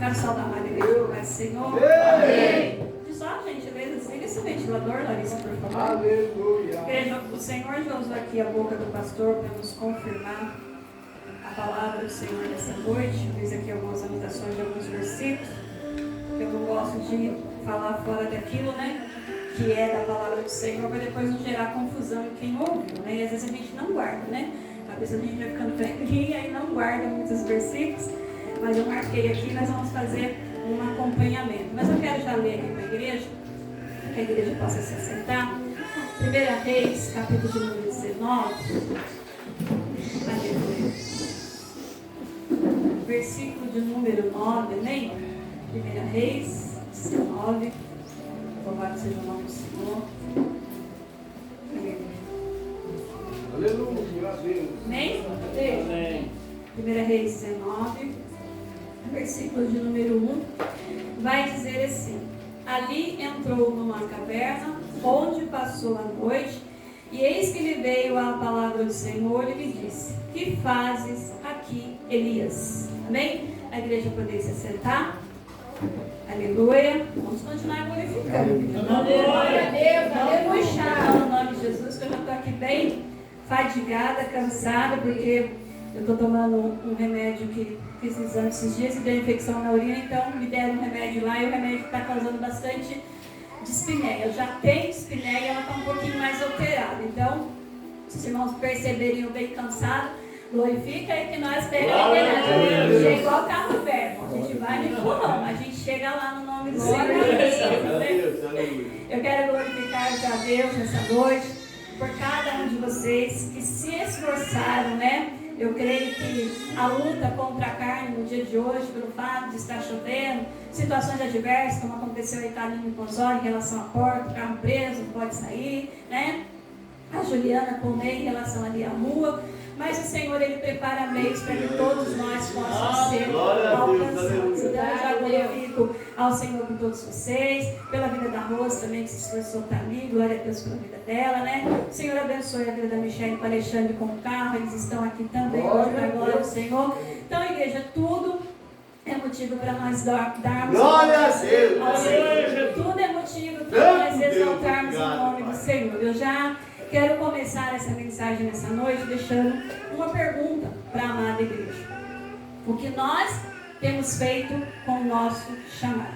Quero saudar a Maria Igreja, Pai do Senhor. Amém. Só, gentileza, siga esse ventilador, Larissa, por favor. Aleluia. Igreja, o Senhor já usou aqui a boca do pastor para nos confirmar a palavra do Senhor nessa noite. Eu fiz aqui algumas anotações de alguns versículos, que eu não gosto de falar fora daquilo, né? Que é da palavra do Senhor, para depois não gerar confusão em quem ouviu, né? E às vezes a gente não guarda, né? A cabeça da gente vai ficando velhinha e não guarda muitos versículos. Mas eu marquei aqui, nós vamos fazer um acompanhamento. Mas eu quero já ler aqui para a igreja, que a igreja possa se assentar. 1 Reis, capítulo de número 19. Aleluia. Versículo de número 9, amém? 1 Reis, 19. Louvado seja o nome do Senhor. Aleluia, a Deus. Amém? Amém. 1 Reis 19, versículo de número 1, vai dizer assim: ali entrou numa caverna, onde passou a noite, e eis que lhe veio a palavra do Senhor e lhe disse: que fazes aqui, Elias? Amém? A igreja poder se assentar. Aleluia. Vamos continuar glorificando. Glória a Deus. Aleluia. No nome de Jesus, que eu já estou aqui bem fadigada, cansada, porque eu estou tomando um remédio que fiz exame esses dias e deu infecção na urina, então me deram um remédio lá e o remédio está causando bastante dispneia. Eu já tenho dispneia e ela está um pouquinho mais alterada. Então, se os irmãos perceberem eu bem cansado, glorifica aí que nós pegamos. É igual carro velho. A gente vai no empurrão, a gente chega lá no nome do Senhor. Eu quero glorificar a Deus nessa noite por cada um de vocês que se esforçaram, né? Eu creio que a luta contra a carne no dia de hoje, pelo fato de estar chovendo, situações adversas, como aconteceu aí em Pozói, em relação à porta, o carro preso, não pode sair, né? A Juliana com o Ney em relação ali à rua. Mas o Senhor, Ele prepara meios para que todos nós possamos ser alcançados. Então, eu já glorifico ao Senhor por todos vocês, pela vida da Rosa também, que se esforçou para mim. Glória a Deus pela vida dela, né? O Senhor abençoe a vida da Michelle e do Alexandre com o carro. Eles estão aqui também, hoje para a glória do Senhor. Então, igreja, tudo é motivo para nós darmos glória a Deus ao Senhor. Tudo é motivo para nós exaltarmos o nome do Senhor. Eu já quero começar essa mensagem nessa noite deixando uma pergunta para a amada igreja. O que nós temos feito com o nosso chamado?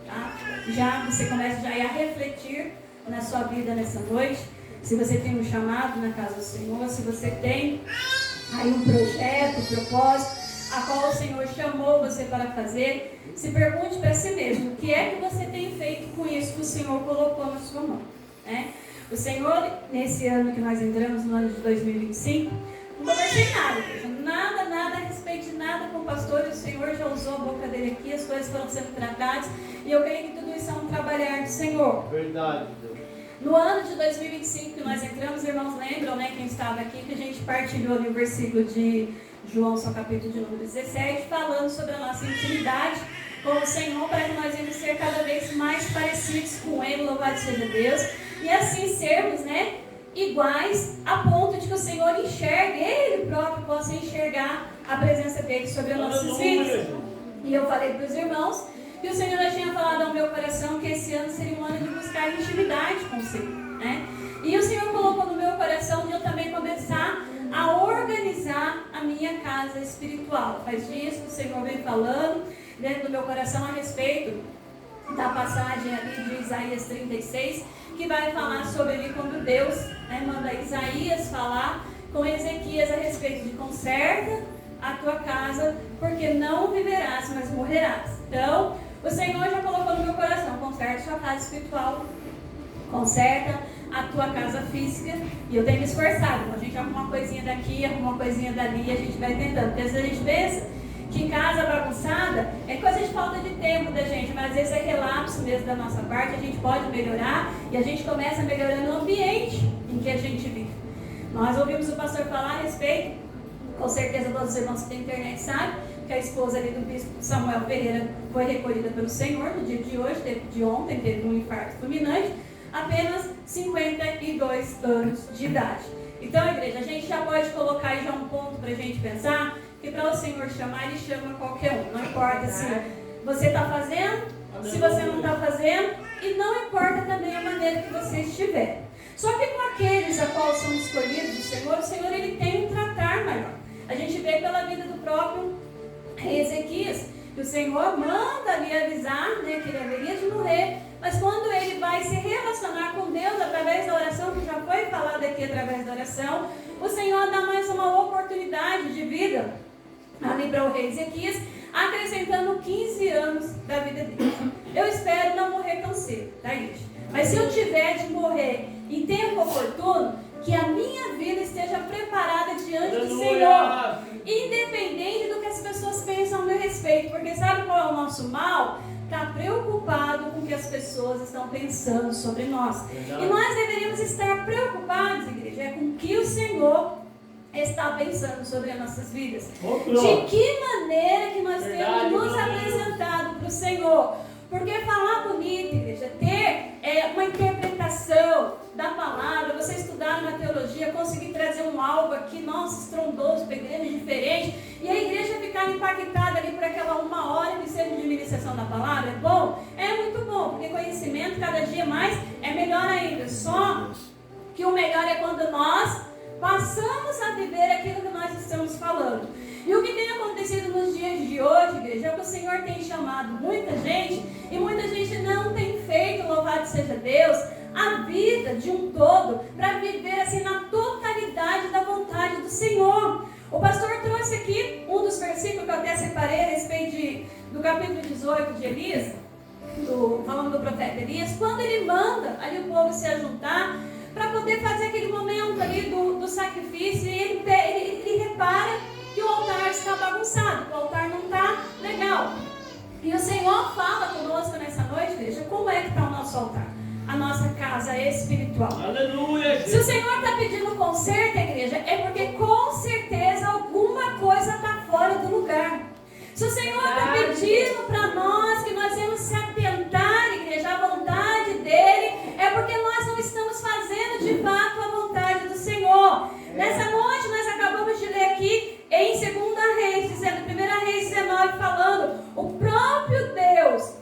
Tá? Já você começa já a refletir na sua vida nessa noite. Se você tem um chamado na casa do Senhor, se você tem aí um projeto, um propósito, a qual o Senhor chamou você para fazer, se pergunte para si mesmo: o que é que você tem feito com isso que o Senhor colocou na sua mão? Né? O Senhor, nesse ano que nós entramos, no ano de 2025, não conversei nada a respeito de nada com o pastor. E o Senhor já usou a boca dele aqui, as coisas foram sendo tratadas, e eu creio que tudo isso é um trabalhar do Senhor. Verdade, Deus. No ano de 2025 que nós entramos, irmãos, lembram, né, quem estava aqui, que a gente partilhou ali o versículo de João, seu capítulo de número 17, falando sobre a nossa intimidade com o Senhor, para que nós íamos ser cada vez mais parecidos com Ele, louvado seja Deus, e assim sermos, né, iguais, a ponto de que o Senhor enxergue, Ele próprio possa enxergar a presença dEle sobre as nossas vidas. E eu falei para os irmãos que o Senhor já tinha falado ao meu coração que esse ano seria um ano de buscar intimidade com o Senhor, né? E o Senhor colocou no meu coração de eu também começar a organizar a minha casa espiritual. Faz dias que o Senhor vem falando dentro do meu coração a respeito da passagem ali de Isaías 36, que vai falar sobre ali quando Deus, né, manda Isaías falar com Ezequias a respeito de conserta a tua casa, porque não viverás, mas morrerás. Então, o Senhor já colocou no meu coração: conserta a sua casa espiritual, conserta a tua casa física. E eu tenho me esforçado. A gente arruma uma coisinha daqui, arruma uma coisinha dali, e a gente vai tentando. Porque às vezes a gente pensa que casa bagunçada é coisa de falta de tempo da gente, mas às vezes é relapso mesmo da nossa parte. A gente pode melhorar, e a gente começa melhorando o ambiente em que a gente vive. Nós ouvimos o pastor falar a respeito, com certeza todos os irmãos que têm internet sabem, que a esposa ali do bispo Samuel Ferreira foi recolhida pelo Senhor no dia de hoje, de ontem, teve um infarto fulminante, apenas 52 anos de idade. Então, igreja, a gente já pode colocar aí já um ponto para a gente pensar que para o Senhor chamar, Ele chama qualquer um. Não importa se você está fazendo, se você não está fazendo, e não importa também a maneira que você estiver. Só que com aqueles a qual são escolhidos do Senhor, o Senhor ele tem um tratar maior. A gente vê pela vida do próprio rei Ezequias, que o Senhor manda ali avisar, né, que ele haveria de morrer, mas quando ele vai se relacionar com Deus através da oração, que já foi falado aqui através da oração, o Senhor dá mais uma oportunidade de vida ali para o rei Ezequias, acrescentando 15 anos da vida dele. Eu espero não morrer tão cedo, tá, gente? Mas se eu tiver de morrer em tempo oportuno, que a minha vida esteja preparada diante do Senhor, independente do que as pessoas pensam a meu respeito, porque sabe qual é o nosso mal? Está preocupado com o que as pessoas estão pensando sobre nós. E nós deveríamos estar preocupados, igreja, com o que o Senhor está pensando sobre as nossas vidas. De que maneira que nós temos nos apresentado para o Senhor. Porque falar bonito, igreja, ter uma interpretação da palavra, você estudar na teologia, conseguir trazer um algo aqui, nossa, estrondoso, para a igreja diferente, e a igreja ficar impactada ali por aquela 1 hora que seja de ministração da palavra, é bom? É muito bom, porque conhecimento cada dia mais é melhor ainda. Só que o melhor é quando nós passamos a viver aquilo que nós estamos falando. E o que tem acontecido nos dias de hoje, igreja, é que o Senhor tem chamado muita gente, e muita gente não tem feito, louvado seja Deus, a vida de um todo, para viver assim na totalidade da vontade do Senhor. O pastor trouxe aqui um dos versículos que eu até separei a respeito do capítulo 18 de Elias, falando do profeta Elias, quando ele manda ali o povo se ajuntar, para poder fazer aquele momento ali do sacrifício, e ele repara que o altar está bagunçado, o altar não está legal. E o Senhor fala conosco nessa noite, veja, como é que está o nosso altar, a nossa casa espiritual. Aleluia! Se o Senhor está pedindo conserto, igreja, é porque com certeza alguma coisa está fora do lugar. Se o Senhor está pedindo para nós que nós vamos se atentar, igreja, à vontade dEle, é porque nós não estamos fazendo de fato a vontade do Senhor. Nessa noite nós acabamos de ler aqui em 2 Reis, 1 Reis 19, falando o próprio Deus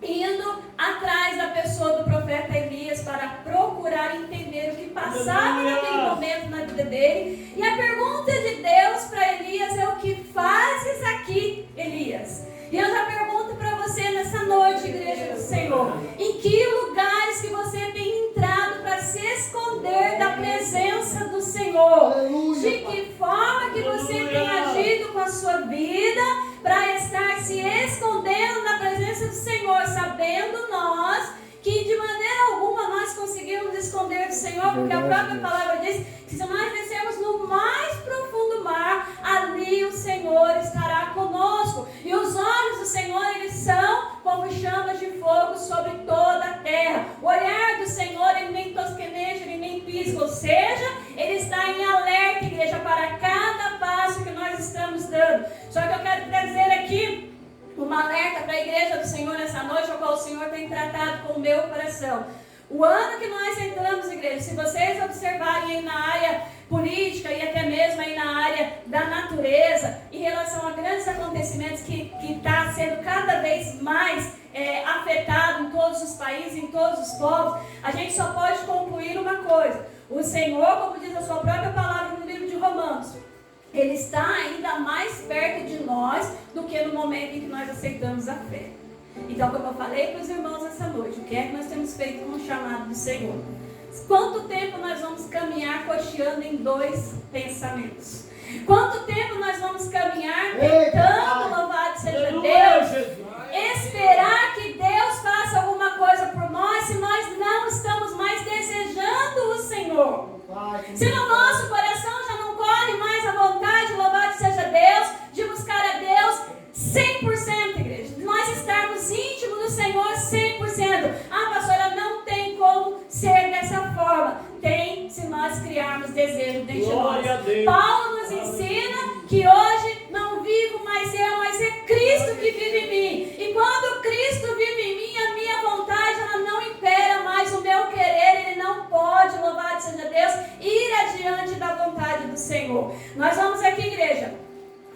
indo atrás da pessoa do profeta Elias para procurar entender o que passava naquele momento na vida dele. E a pergunta de Deus para Elias é: o que fazes aqui, Elias? E eu já pergunto para você nessa noite, igreja do Senhor, em que lugares que você tem entrado para se esconder da presença do Senhor? De que forma que você tem agido com a sua vida para estar se escondendo da presença do Senhor, sabendo nós que de maneira alguma nós conseguimos esconder do Senhor, porque a própria palavra diz que se nós descermos no mais profundo mar, ali o Senhor estará conosco. E os olhos do Senhor, eles são como chamas de fogo sobre toda a terra. O olhar do Senhor, ele nem tosqueneja, ele nem pisca, ou seja, ele está em alerta, igreja, para cada passo que nós estamos dando. Só que eu quero trazer aqui uma alerta para a igreja do Senhor nessa noite, ao qual o Senhor tem tratado com o meu coração. O ano que nós entramos, igreja, se vocês observarem aí na área política e até mesmo aí na área da natureza, em relação a grandes acontecimentos que está sendo cada vez mais afetado em todos os países, em todos os povos, a gente só pode concluir uma coisa: o Senhor, como diz a sua própria palavra no livro de Romanos, Ele está ainda mais perto de nós do que no momento em que nós aceitamos a fé. Então, como eu falei para os irmãos essa noite, o que é que nós temos feito com o chamado do Senhor? Quanto tempo nós vamos caminhar cocheando em 2 pensamentos? Quanto tempo nós vamos caminhar tentando, louvado seja Deus, esperar que Deus faça alguma coisa por nós, se nós não estamos mais desejando o Senhor? Se no nosso coração já não corre mais a vontade, louvado seja Deus, de buscar a Deus 100%, igreja, nós estarmos íntimos do Senhor 100%. Ah, pastora, não tem como ser dessa forma. Tem, se nós criarmos desejo dentro de nós. Paulo nos ensina que hoje não vivo mais eu, mas é Cristo que vive em mim. E quando Cristo vive em mim, a minha vontade, ela não impera mais o meu querer. Ele não pode, louvado seja Deus, ir adiante da vontade do Senhor. Nós vamos aqui, igreja,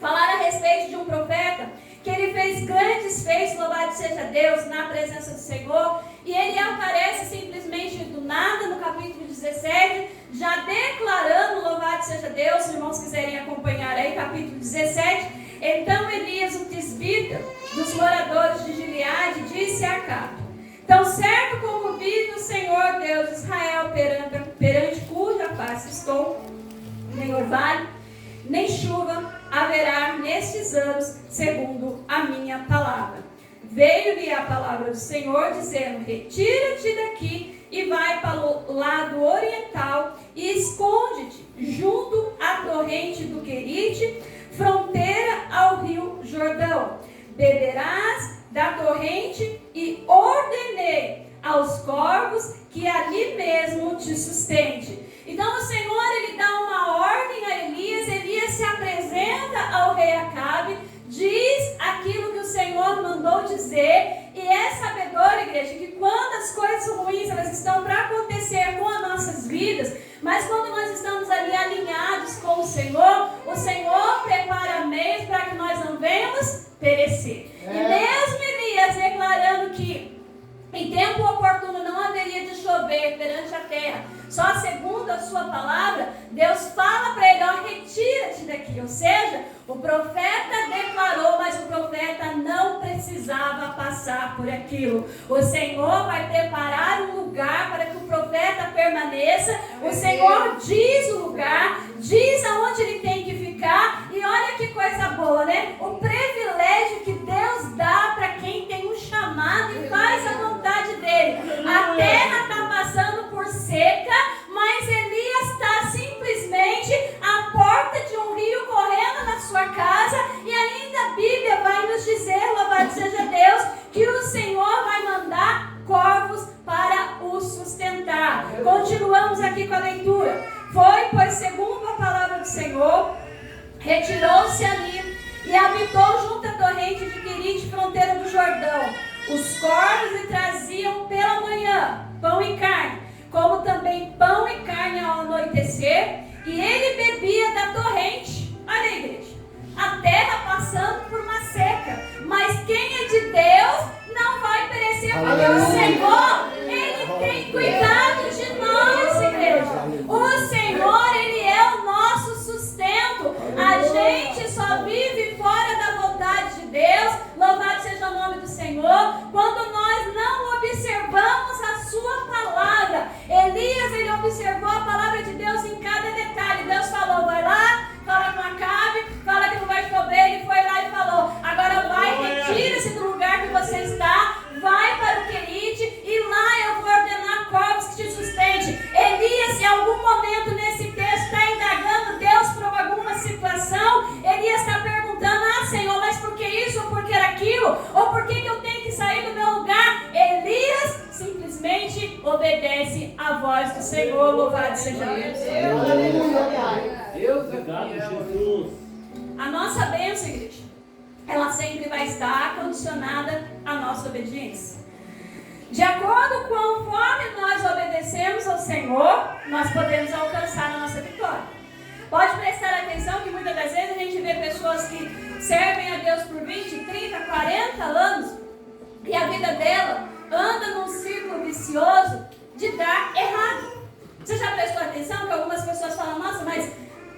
falar a respeito de um profeta que ele fez grandes feitos, louvado seja Deus, na presença do Senhor, e ele aparece simplesmente do nada no capítulo 17, já declarando, louvado seja Deus, se os irmãos quiserem acompanhar aí, capítulo 17, então Elias, o tisbita dos moradores de Gileade, disse a Acabe: tão certo como vive o Senhor Deus de Israel, perante cuja face estou, nem orvalho, nem chuva haverá nestes anos, segundo a minha palavra. Veio-lhe a palavra do Senhor, dizendo: retira-te daqui e vai para o lado oriental e esconde-te junto à torrente do Querite, fronteira ao rio Jordão. Beberás da torrente e ordenei aos corvos que ali mesmo te sustente. Então o Senhor, ele dá uma ordem a Elias. Elias se apresenta ao rei Acabe, diz aquilo que o Senhor mandou dizer, e é sabedor, igreja, que quando as coisas ruins elas estão para acontecer com as nossas vidas, mas quando nós estamos ali alinhados com o Senhor prepara meios para que nós não venhamos perecer. E mesmo Elias declarando que em tempo oportuno não haveria de chover perante a terra, só segundo a sua palavra, Deus fala para ele: ó, retira-te daqui. Ou seja, o profeta declarou, mas o profeta não precisava passar por aquilo. O Senhor vai preparar um lugar para que o profeta permaneça. O Senhor diz o lugar, diz aonde ele tem que ficar. E olha que coisa boa, né? O privilégio que Deus dá para quem tem um chamado e faz a vontade dele. A terra está passando por seca, mas Elias está simplesmente à porta de um rio correndo na sua casa. E ainda a Bíblia vai nos dizer, louvado seja Deus, que o Senhor vai mandar corvos para o sustentar. Continuamos aqui com a leitura. Foi, pois, segundo a palavra do Senhor, retirou-se ali e habitou junto à torrente de Querite, fronteira do Jordão. Os corvos lhe traziam pela manhã pão e carne, como também pão e carne ao anoitecer, e ele bebia da torrente. Olha aí, igreja, a terra passando por uma seca, mas quem é de Deus não vai perecer, porque o Senhor, ele tem cuidado de nós, igreja. O Senhor, ele é o nosso sustento. A gente só vive fora da vontade de Deus, louvado seja o nome do Senhor, quando nós não observamos a sua palavra. Elias, ele observou a palavra de Deus em cada detalhe. Deus falou: vai lá, fala com Acabe, fala que não vai chover. Ele foi lá e falou: agora vai, retira-se do lugar que você está, vai para o Querite, e lá eu vou ordenar corvos que te sustente. Elias, se em algum momento nesse texto está indagando Deus por alguma situação, Elias está perguntando: ah, Senhor, mas por que isso, ou por que aquilo, ou por que eu tenho que sair do meu lugar? Elias simplesmente obedece à voz do Senhor. Louvado seja Deus. Deus, obrigado, Jesus. A nossa bênção, igreja, ela sempre vai estar condicionada à nossa obediência. De acordo com conforme nós obedecemos ao Senhor, nós podemos alcançar a nossa vitória. Pode prestar atenção que muitas das vezes a gente vê pessoas que servem a Deus por 20, 30, 40 anos e a vida dela anda num círculo vicioso de dar errado. Você já prestou atenção que algumas pessoas falam: nossa, mas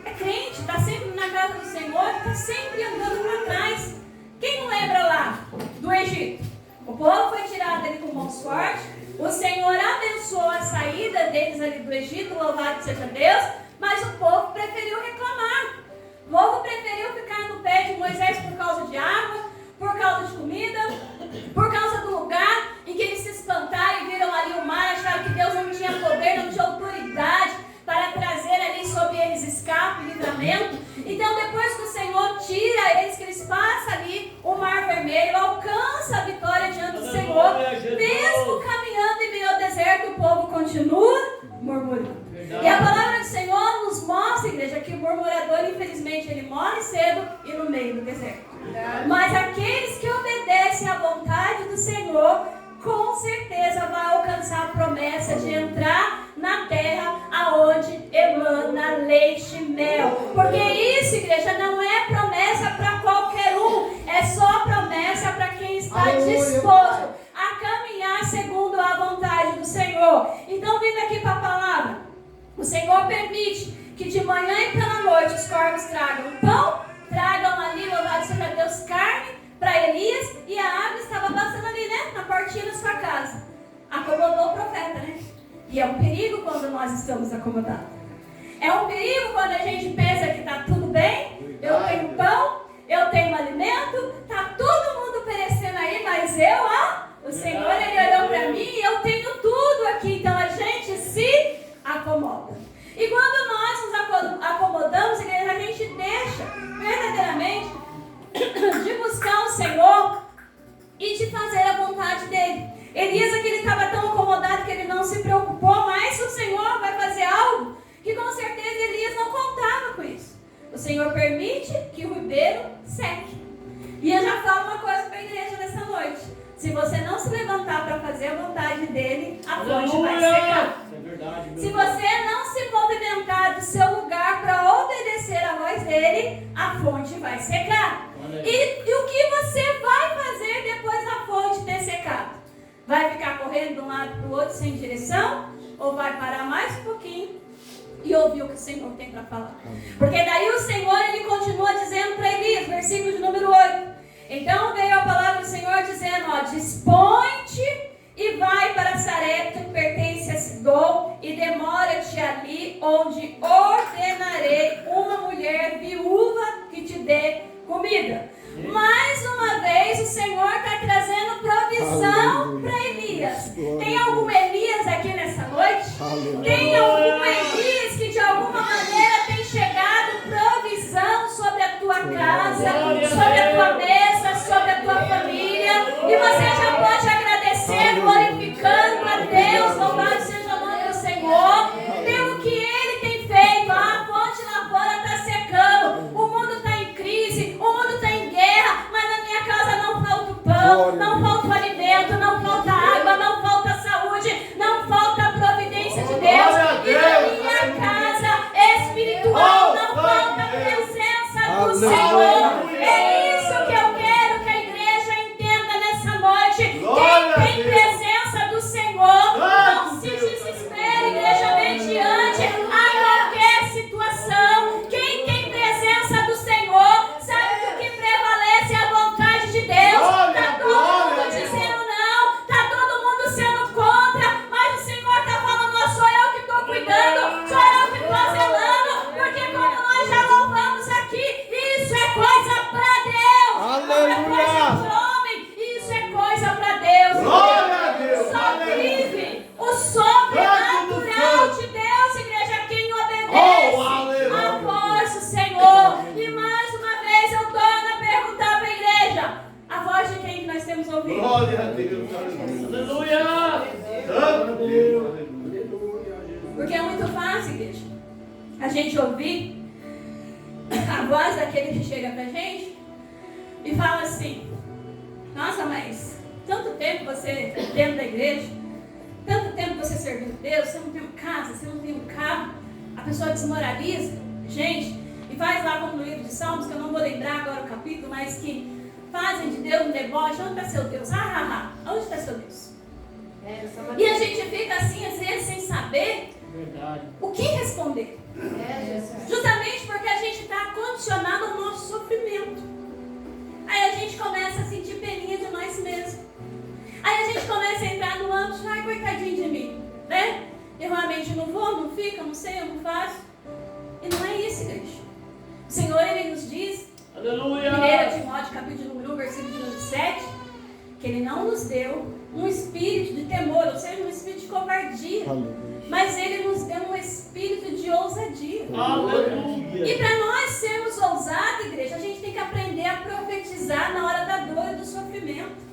é crente, está sempre na casa do Senhor, está sempre andando para trás. Quem não lembra lá do Egito? O povo foi tirado ali com mãos fortes, o Senhor abençoou a saída deles ali do Egito, louvado seja Deus, mas o povo preferiu reclamar. O povo preferiu ficar no pé de Moisés por causa de água, por causa de comida, por causa do lugar em que eles se espantaram e viram ali o mar, acharam que Deus não tinha poder, não tinha autoridade para trazer ali sobre eles escape e livramento. Então, depois que o Senhor tira eles, que eles passam ali o mar vermelho, alcança a vitória diante do Senhor, mesmo caminhando em meio ao deserto, o povo continua murmurando. E a palavra do Senhor nos mostra, igreja, que o murmurador, infelizmente, ele morre cedo e no meio do deserto. Mas aqueles que obedecem à vontade do Senhor, com certeza vai alcançar a promessa de entrar na terra aonde emana leite e mel. Porque isso, igreja, não é promessa O Senhor permite que de manhã e pela noite os corvos tragam pão, tragam ali, louvado seja Deus, carne para Elias, e a água estava passando ali, né, na portinha da sua casa. Acomodou o profeta, né? E é um perigo quando nós estamos acomodados. É um perigo quando a gente pensa que está tudo bem, eu tenho pão, eu tenho alimento, está todo mundo perecendo aí, mas o Senhor, Ele olhou para mim e eu tenho tudo aqui. Então a gente se acomoda. E quando nós nos acomodamos, igreja, a gente deixa verdadeiramente de buscar o Senhor e de fazer a vontade dEle. Elias aqui estava tão acomodado que ele não se preocupou, mas o Senhor vai fazer algo que com certeza Elias não contava com isso. O Senhor permite que o ribeiro seque. E eu já falo uma coisa para a igreja nessa noite. Se você não se levantar para fazer a vontade dele, a fonte vai secar. É verdade, se você não se movimentar do seu lugar para obedecer a voz dele, a fonte vai secar. E o que você vai fazer depois da fonte ter secado? Vai ficar correndo de um lado para o outro sem direção? Ou vai parar mais um pouquinho e ouvir o que o Senhor tem para falar? Porque daí o Senhor, ele continua dizendo para Elias, versículo de número 8. Então veio a palavra do Senhor dizendo, dispõe-te e vai para Sarepta, que pertence a Sidom, e demora-te ali, onde ordenarei uma mulher viúva que te dê comida. Mais uma vez o Senhor está trazendo provisão para Elias. Tem algum Elias aqui nessa noite? Tem algum Elias que de alguma maneira tem chegado provisão sobre a tua casa, sobre a tua mesa, sobre a tua família? E você já pode agradecer, glorificando a Deus, louvado seja o nome do Senhor, pelo que Ele tem feito. A fonte lá fora está secando, o mundo está em crise, o mundo está em guerra, mas na minha casa não falta o pão, não falta o alimento, não falta água, não falta saúde, não falta a providência de Deus. E na minha casa espiritual não falta a presença do Senhor. É isso que eu quero que a igreja entenda nessa noite. Quem tem presença do Senhor, não se desespere, igreja, mediante a qualquer situação. Quem tem presença do Senhor sabe que o que prevalece é a vontade de Deus. Está todo mundo dizendo não, está todo mundo sendo contra, mas o Senhor está falando, sou eu que estou cuidando, sou eu que estou zelando, porque como nós já louvamos aqui, isso é coisa para Deus. Aleluia. Não é coisa de homem, isso é coisa para Deus. Glória a Deus. Só vive o sobrenatural de Deus, igreja, quem obedece a voz do Senhor. E mais uma vez eu torno a perguntar para a igreja, a voz de quem nós temos ouvido? Glória a Deus. Aleluia. Glória a Deus. Porque é muito fácil, igreja, a gente ouvir a voz daquele que chega pra gente e fala assim, nossa, mas tanto tempo você dentro da igreja, tanto tempo você servindo Deus, você não tem uma casa, você não tem um carro, a pessoa desmoraliza, gente, e faz lá como no livro de Salmos, que eu não vou lembrar agora o capítulo, mas que fazem de Deus um deboche. Onde está seu Deus? Onde está seu Deus? E a gente fica assim, às vezes, sem saber o que responder. Justamente porque a gente está condicionado ao nosso sofrimento. Aí a gente começa a sentir peninha de nós mesmos. Aí a gente começa a entrar no âmbito, ai, coitadinho de mim, né? Eu realmente não vou, não fico, eu não sei, eu não faço. E não é isso, igreja. O Senhor, Ele nos diz, Aleluia. 1 Timóteo, capítulo número 1, versículo de número 7, que Ele não nos deu um espírito de temor, ou seja, um espírito de covardia. Mas Ele nos deu um espírito de ousadia. Aleluia. E para nós sermos ousados, igreja, a gente tem que aprender a profetizar na hora da dor e do sofrimento.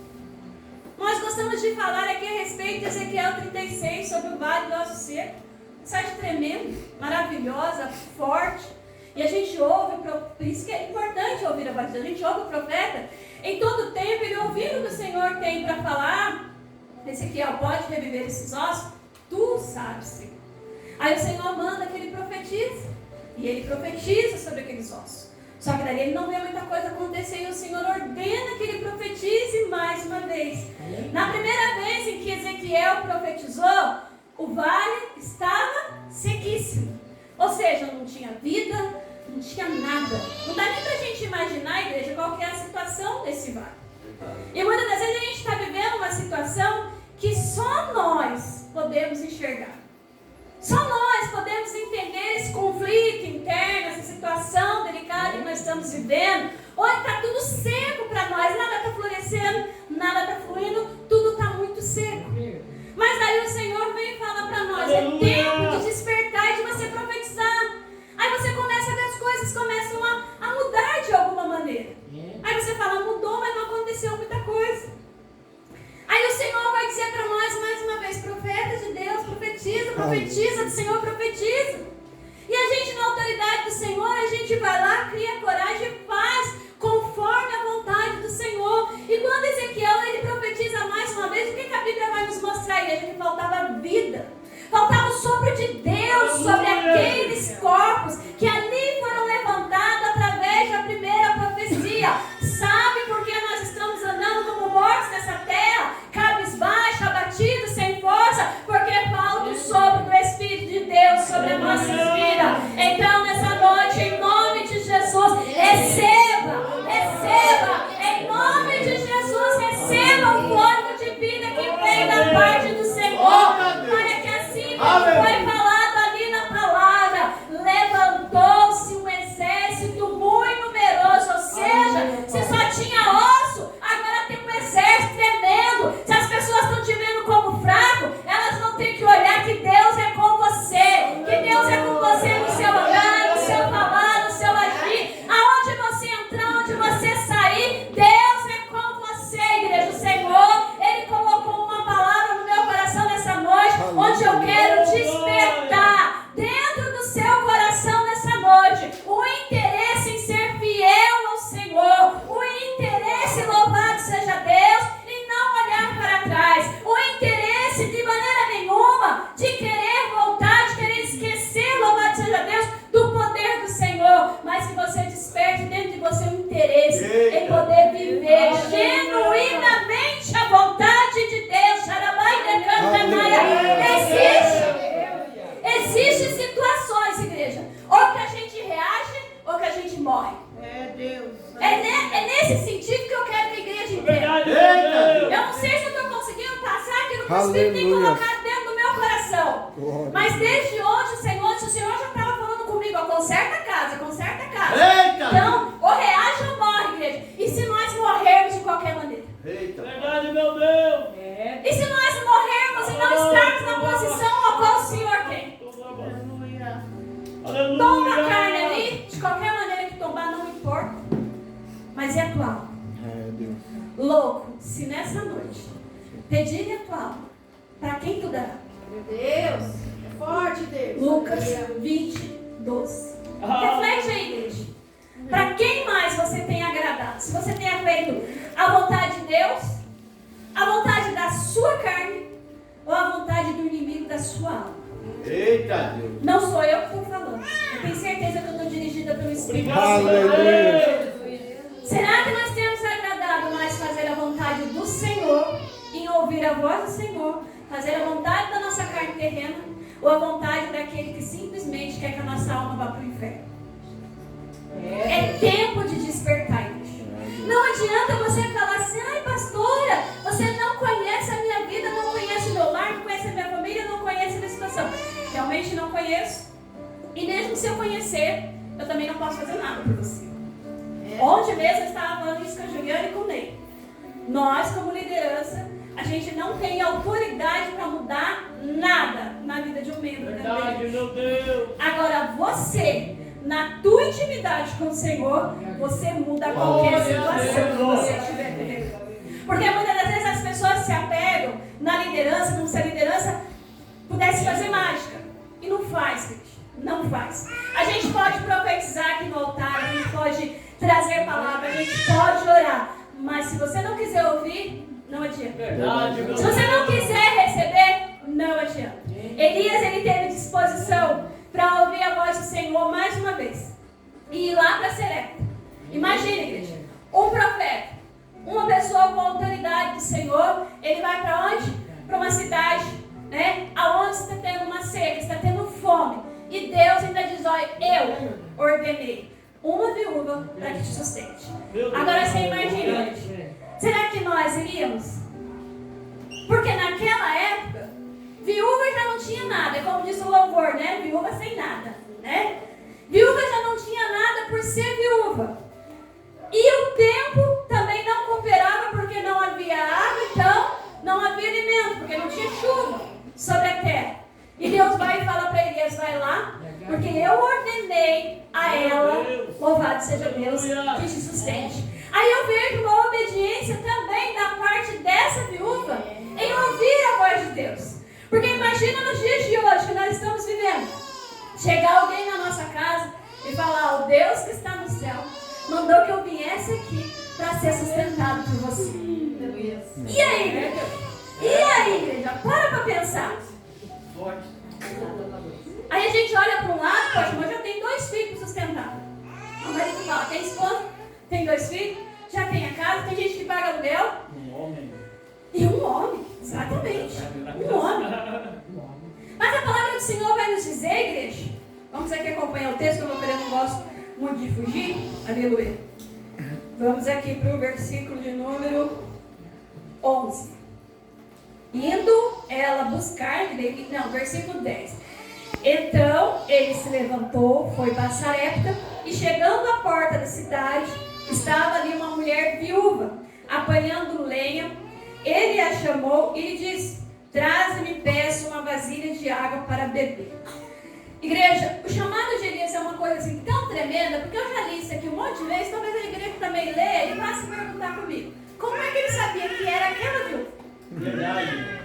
Nós gostamos de falar aqui a respeito de Ezequiel 36, sobre o vale do Aço Seco. Mensagem tremenda, maravilhosa, forte. E a gente ouve, por isso que é importante ouvir a voz de Deus. A gente ouve o profeta em todo tempo, ele ouvindo o que o Senhor tem para falar. Ezequiel, pode reviver esses ossos? Tu sabes, Senhor. Aí o Senhor manda que ele profetize. E ele profetiza sobre aqueles ossos. Só que daí ele não vê muita coisa acontecer. E o Senhor ordena que ele profetize mais uma vez. Na primeira vez em que Ezequiel profetizou, o vale estava sequíssimo. Ou seja, não tinha vida, não tinha nada. Não dá nem para a gente imaginar, igreja, qual que é a situação desse vale. E muitas das vezes a gente está vivendo uma situação que só nós podemos enxergar. Só nós podemos entender esse conflito interno, essa situação delicada que nós estamos vivendo. Olha, está tudo seco para nós, nada está florescendo, nada está fluindo, tudo está muito seco. Mas aí o Senhor vem e fala para nós, é tempo de despertar e de você profetizar. Aí você começa a ver as coisas começam a mudar de alguma maneira. Aí você fala, mudou, mas não aconteceu muita coisa. Aí o Senhor vai dizer para nós mais uma vez, profeta de Deus, profetiza, profetiza do Senhor, profetiza. E a gente, na autoridade do Senhor, a gente vai lá, cria coragem e faz conforme a vontade do Senhor. E quando Ezequiel, ele profetiza mais uma vez, o que a Bíblia vai nos mostrar? Que faltava vida, faltava o sopro de Deus sobre aqueles corpos que ali foram levantados através da primeira profecia. Sabe por que nós estamos andando como mortos nessa terra, cabisbaixo, abatidos, sem força? Porque falta o sopro do Espírito de Deus sobre a nossa vida. Então, nessa noite, em nome de Jesus, receba, em nome de Jesus, receba o fôlego de vida que vem da parte do Senhor, para que assim como foi falado ali na palavra, levantou-se um exército muito numeroso, ou seja, se só tinha osso, agora tem um exército tremendo. Se as pessoas estão te vendo como fraco, elas vão ter que olhar que Deus é com você, que Deus é com você no seu andar, no seu falar, no seu agir, aonde você entrar, onde você sair, Deus é com você, igreja. O Senhor, Ele colocou uma palavra no meu coração nessa noite, onde eu quero despertar dentro do seu coração nessa noite o interesse em ser fiel ao Senhor, o interesse, louvado seja Deus, e não olhar para trás, o interesse de maneira nenhuma de querer voltar, de querer esquecer, louvado seja Deus, do poder do Senhor, mas que você desperte dentro de você um interesse em poder viver genuinamente a vontade de Deus. Existem situações, igreja, ou que a gente reage ou que a gente morre. É nesse sentido que eu quero que a igreja entenda. Eu não sei se eu estou conseguindo passar aquilo que o Espírito tem colocado dentro do meu coração. Mas desde hoje, se o Senhor já estava falando comigo, ó, conserta a casa. Então, ou reage ou morre, igreja. E se nós morrermos de qualquer maneira? Verdade, meu Deus. E se nós morrermos e não estarmos na posição a qual o Senhor quer? Tomba a carne ali, de qualquer maneira que tombar, não importa. Mas é atual. Louco, se nessa noite pedirem a tua alma, para quem tu dará? Meu Deus, é forte, Deus. Lucas 20, 12. Reflete aí, igreja. Para quem mais você tem agradado? Se você tenha feito a vontade de Deus, a vontade da sua carne ou a vontade do inimigo da sua alma? Eita Deus. Não sou eu que estou falando. Eu tenho certeza que eu estou dirigida pelo Espírito Santo. Aleluia. Será que nós temos agradado mais fazer a vontade do Senhor, em ouvir a voz do Senhor, fazer a vontade da nossa carne terrena, ou a vontade daquele que simplesmente quer que a nossa alma vá para o inferno? É tempo de despertar, igreja. Não adianta você falar assim, ai pastora, você não conhece a minha vida, não conhece o meu lar, não conhece a minha família, não conhece a minha situação. Realmente não conheço. E mesmo se eu conhecer, eu também não posso fazer nada por você. Ontem mesmo eu estava falando isso com a Juliana e com o Ney. Nós, como liderança, a gente não tem autoridade para mudar nada na vida de um membro da igreja. Meu Deus. Agora você, na tua intimidade com o Senhor, você muda qualquer situação que você estiver vivendo. Porque muitas das vezes as pessoas se apegam na liderança, como se a liderança pudesse fazer mágica. E não faz, gente. Não faz. A gente pode profetizar aqui no altar, a gente pode trazer palavra, a gente pode orar. Mas se você não quiser ouvir, não adianta. Verdade, Se você não quiser receber, não adianta. Elias, ele teve disposição para ouvir a voz do Senhor mais uma vez e ir lá para Serepta. Imagine, igreja, um profeta, uma pessoa com a autoridade do Senhor, ele vai para onde? Para uma cidade, né? Aonde uma viúva para que te sustente. Agora você imagina, gente, será que nós iríamos? Porque naquela época, viúva já não tinha nada, como diz o louvor, né? Viúva sem nada, né? Viúva já não tinha nada por ser viúva. E o tempo também não cooperava porque não havia água, então não havia alimento, porque não tinha chuva sobre a terra. E Deus vai e fala para Elias, vai lá, porque eu ordenei a ela, louvado seja Deus, que te sustente. Aí eu vejo uma obediência também da parte dessa viúva em ouvir a voz de Deus. Porque imagina nos dias de hoje que nós estamos vivendo, chegar alguém na nossa casa e falar, o Deus que está no céu mandou que eu viesse aqui para ser sustentado por você. E aí, igreja? E aí, igreja? Para pensar. Aí a gente olha para um lado, poxa, mas já tem 2 filhos para sustentar. O marido fala, tem esposa, tem 2 filhos, já tem a casa, tem gente que paga aluguel. Um homem. E um homem, exatamente. Um homem. Mas a palavra do Senhor vai nos dizer, igreja, vamos aqui acompanhar o texto, que eu não gosto muito de fugir. Aleluia. Vamos aqui para o versículo de número 11. Indo ela buscar, versículo 10. Então ele se levantou, foi para Sarepta, e chegando à porta da cidade, estava ali uma mulher viúva, apanhando lenha. Ele a chamou e lhe disse, traze-me, peço, uma vasilha de água para beber. Igreja, o chamado de Elias é uma coisa assim tão tremenda, porque eu já li isso aqui um monte de vezes, talvez a igreja também leia e vá se perguntar comigo. Como é que ele sabia que era aquela viúva? Verdade.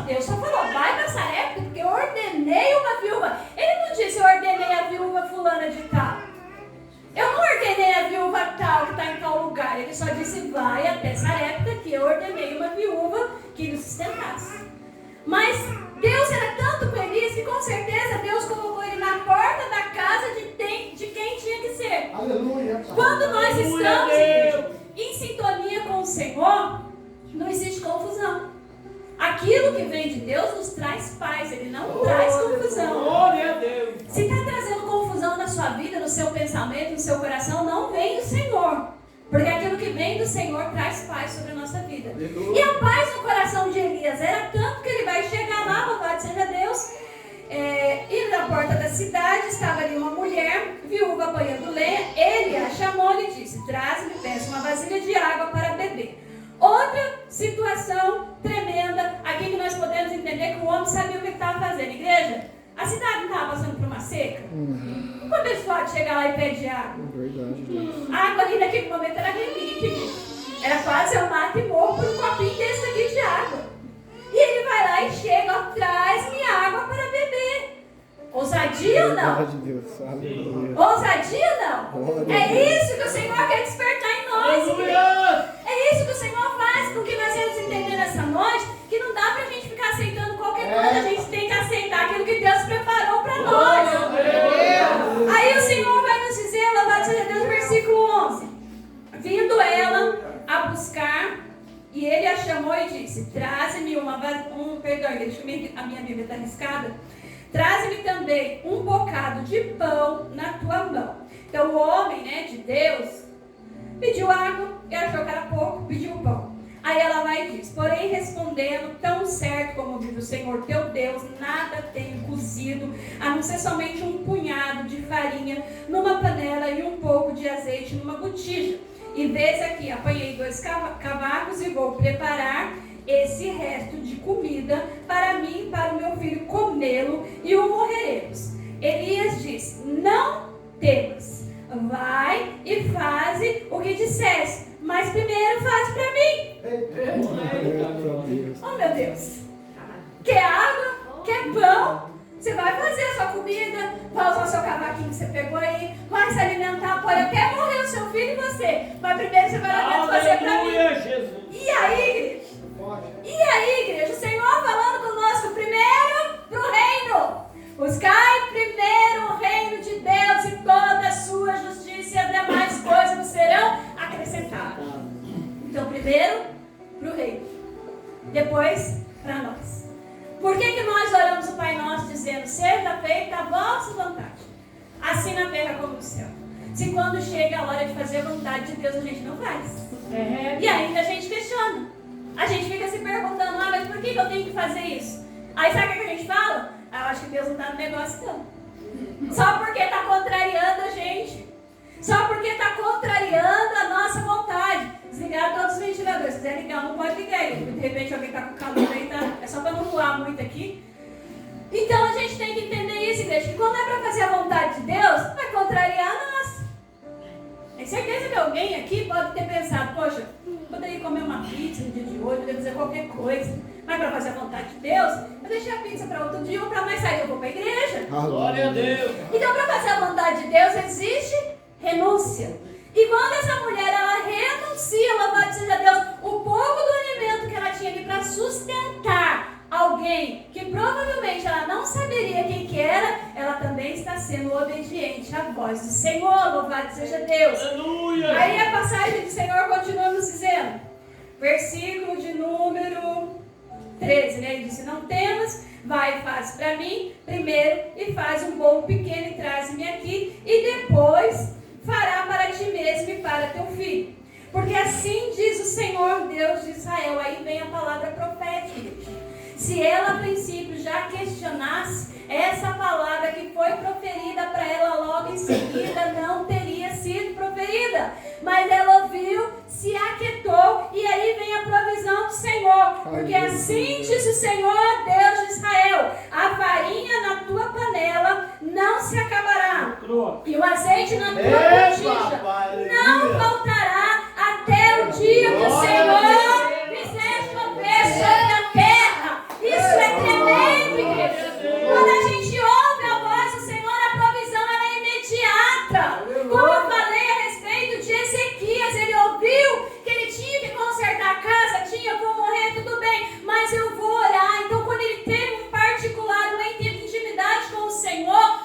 Deus só falou, vai para Sarepta, porque eu ordenei uma viúva. Ele não disse, eu ordenei a viúva fulana de tal. Eu não ordenei a viúva tal que está em tal lugar. Ele só disse, vai até Sarepta, que eu ordenei uma viúva que nos sustentasse. Mas Deus era tanto feliz que com certeza Deus colocou ele na porta da casa de quem tinha que ser. Aleluia. Quando nós estamos em sintonia com o Senhor, não existe confusão. Aquilo que vem de Deus nos traz paz, Ele não traz confusão. Glória a Deus. Se está trazendo confusão na sua vida, no seu pensamento, no seu coração, não vem do Senhor. Porque aquilo que vem do Senhor traz paz sobre a nossa vida. E a paz no coração de Elias era tanto que ele vai chegar lá, louvado seja Deus. E na porta da cidade estava ali uma mulher, viúva, apanhando lenha. Ele a chamou e lhe disse, traze-me, peço uma vasilha de água para beber. Outra situação tremenda, aqui que nós podemos entender que o homem sabia o que estava fazendo. Igreja, a cidade não estava passando por uma seca? Quando eles podem chegar lá e pedir água? Verdade. A água ali naquele momento era relíquia. Era quase eu mato e morro por um copinho desse aqui de água. E ele vai lá e chega, ó, traz-me água para beber. Ousadia ou não? De Deus. Aleluia. Ousadia ou não? Glória a É Deus. isso que o Senhor quer despertar em nós. Aleluia. É isso que o Senhor faz com que nós vamos entender nessa noite, que não dá pra gente ficar aceitando qualquer coisa, a gente tem que aceitar aquilo que Deus preparou para nós. Aí o Senhor vai nos dizer, louvado seja Deus, versículo 11. Vindo ela a buscar, e ele a chamou e disse, traze-me perdão, deixa a minha Bíblia está arriscada. Traze-me também um bocado de pão na tua mão. Então o homem, de Deus, pediu água e achou que era pouco, pediu pão. Aí ela vai e diz, porém respondendo, tão certo como vive o Senhor teu Deus, nada tenho cozido, a não ser somente um punhado de farinha numa panela e um pouco de azeite numa botija. E vês aqui, apanhei 2 cavacos e vou preparar esse resto de comida para mim e para o meu filho comê-lo e o morreremos. Elias disse, não temas, vai e faze o que disseste, mas primeiro faz para mim. Oh meu Deus, quer água, quer pão, você vai fazer a sua comida, vai usar o seu cavaquinho que você pegou aí, vai se alimentar, pode até morrer o seu filho e você, mas primeiro você vai lá dentro fazer para mim. Jesus. E aí, igreja, o Senhor falando conosco primeiro pro reino. Buscai primeiro o reino de Deus e toda a sua justiça e as demais coisas nos serão acrescentadas. Então, primeiro pro reino, depois para nós. Por que nós oramos o Pai Nosso dizendo, seja feita a vossa vontade, assim na terra do céu. Se quando chega a hora de fazer a vontade de Deus, a gente não faz. E ainda a gente questiona. A gente fica se perguntando, mas por que eu tenho que fazer isso? Aí sabe o que a gente fala? Eu acho que Deus não está no negócio não. Só porque está contrariando a gente. Só porque está contrariando a nossa vontade. Desligar todos os ventiladores. Se quiser ligar, não pode ligar aí. De repente alguém está com calor aí, tá? É só para não voar muito aqui. Então a gente tem que entender isso, igreja. Que quando é para fazer a vontade de Deus, vai contrariar a nossa. Tem certeza que alguém aqui pode ter pensado, poxa, poderia comer uma pizza no dia de hoje, poderia fazer qualquer coisa. Mas para fazer a vontade de Deus, eu deixei a pizza para outro dia ou para mais tarde eu vou para a igreja. Glória a Deus. Então para fazer a vontade de Deus existe renúncia. E quando essa mulher ela renuncia, louvado seja Deus, o pouco do alimento que ela tinha ali para sustentar alguém que provavelmente ela não saberia quem que era, ela também está sendo obediente à voz do Senhor, louvado seja Deus. Aleluia. Aí a passagem do Senhor continua nos dizendo, versículo de número 13, né? Ele disse, não temas, vai e faz para mim primeiro e faz um bolo pequeno e traz-me aqui e depois fará para ti mesmo e para teu filho. Porque assim diz o Senhor Deus de Israel. Aí vem a palavra profética. Se ela a princípio já questionasse, essa palavra que foi proferida para ela logo em seguida não teria sido proferida. Mas ela ouviu, se aquietou e aí vem a provisão do Senhor. Porque assim diz o Senhor Deus de Israel, a farinha na tua panela não se acabará e o azeite na tua botija não faltará até o dia que o Senhor fizer chover sobre a terra. Isso é tremendo, igreja. Quando a gente ouve a voz do Senhor, a provisão ela é imediata. Como eu falei a respeito de Ezequias, ele ouviu que ele tinha que consertar a casa, tinha, vou morrer, tudo bem, mas eu vou orar. Então quando ele teve um particular, um tempo de intimidade com o Senhor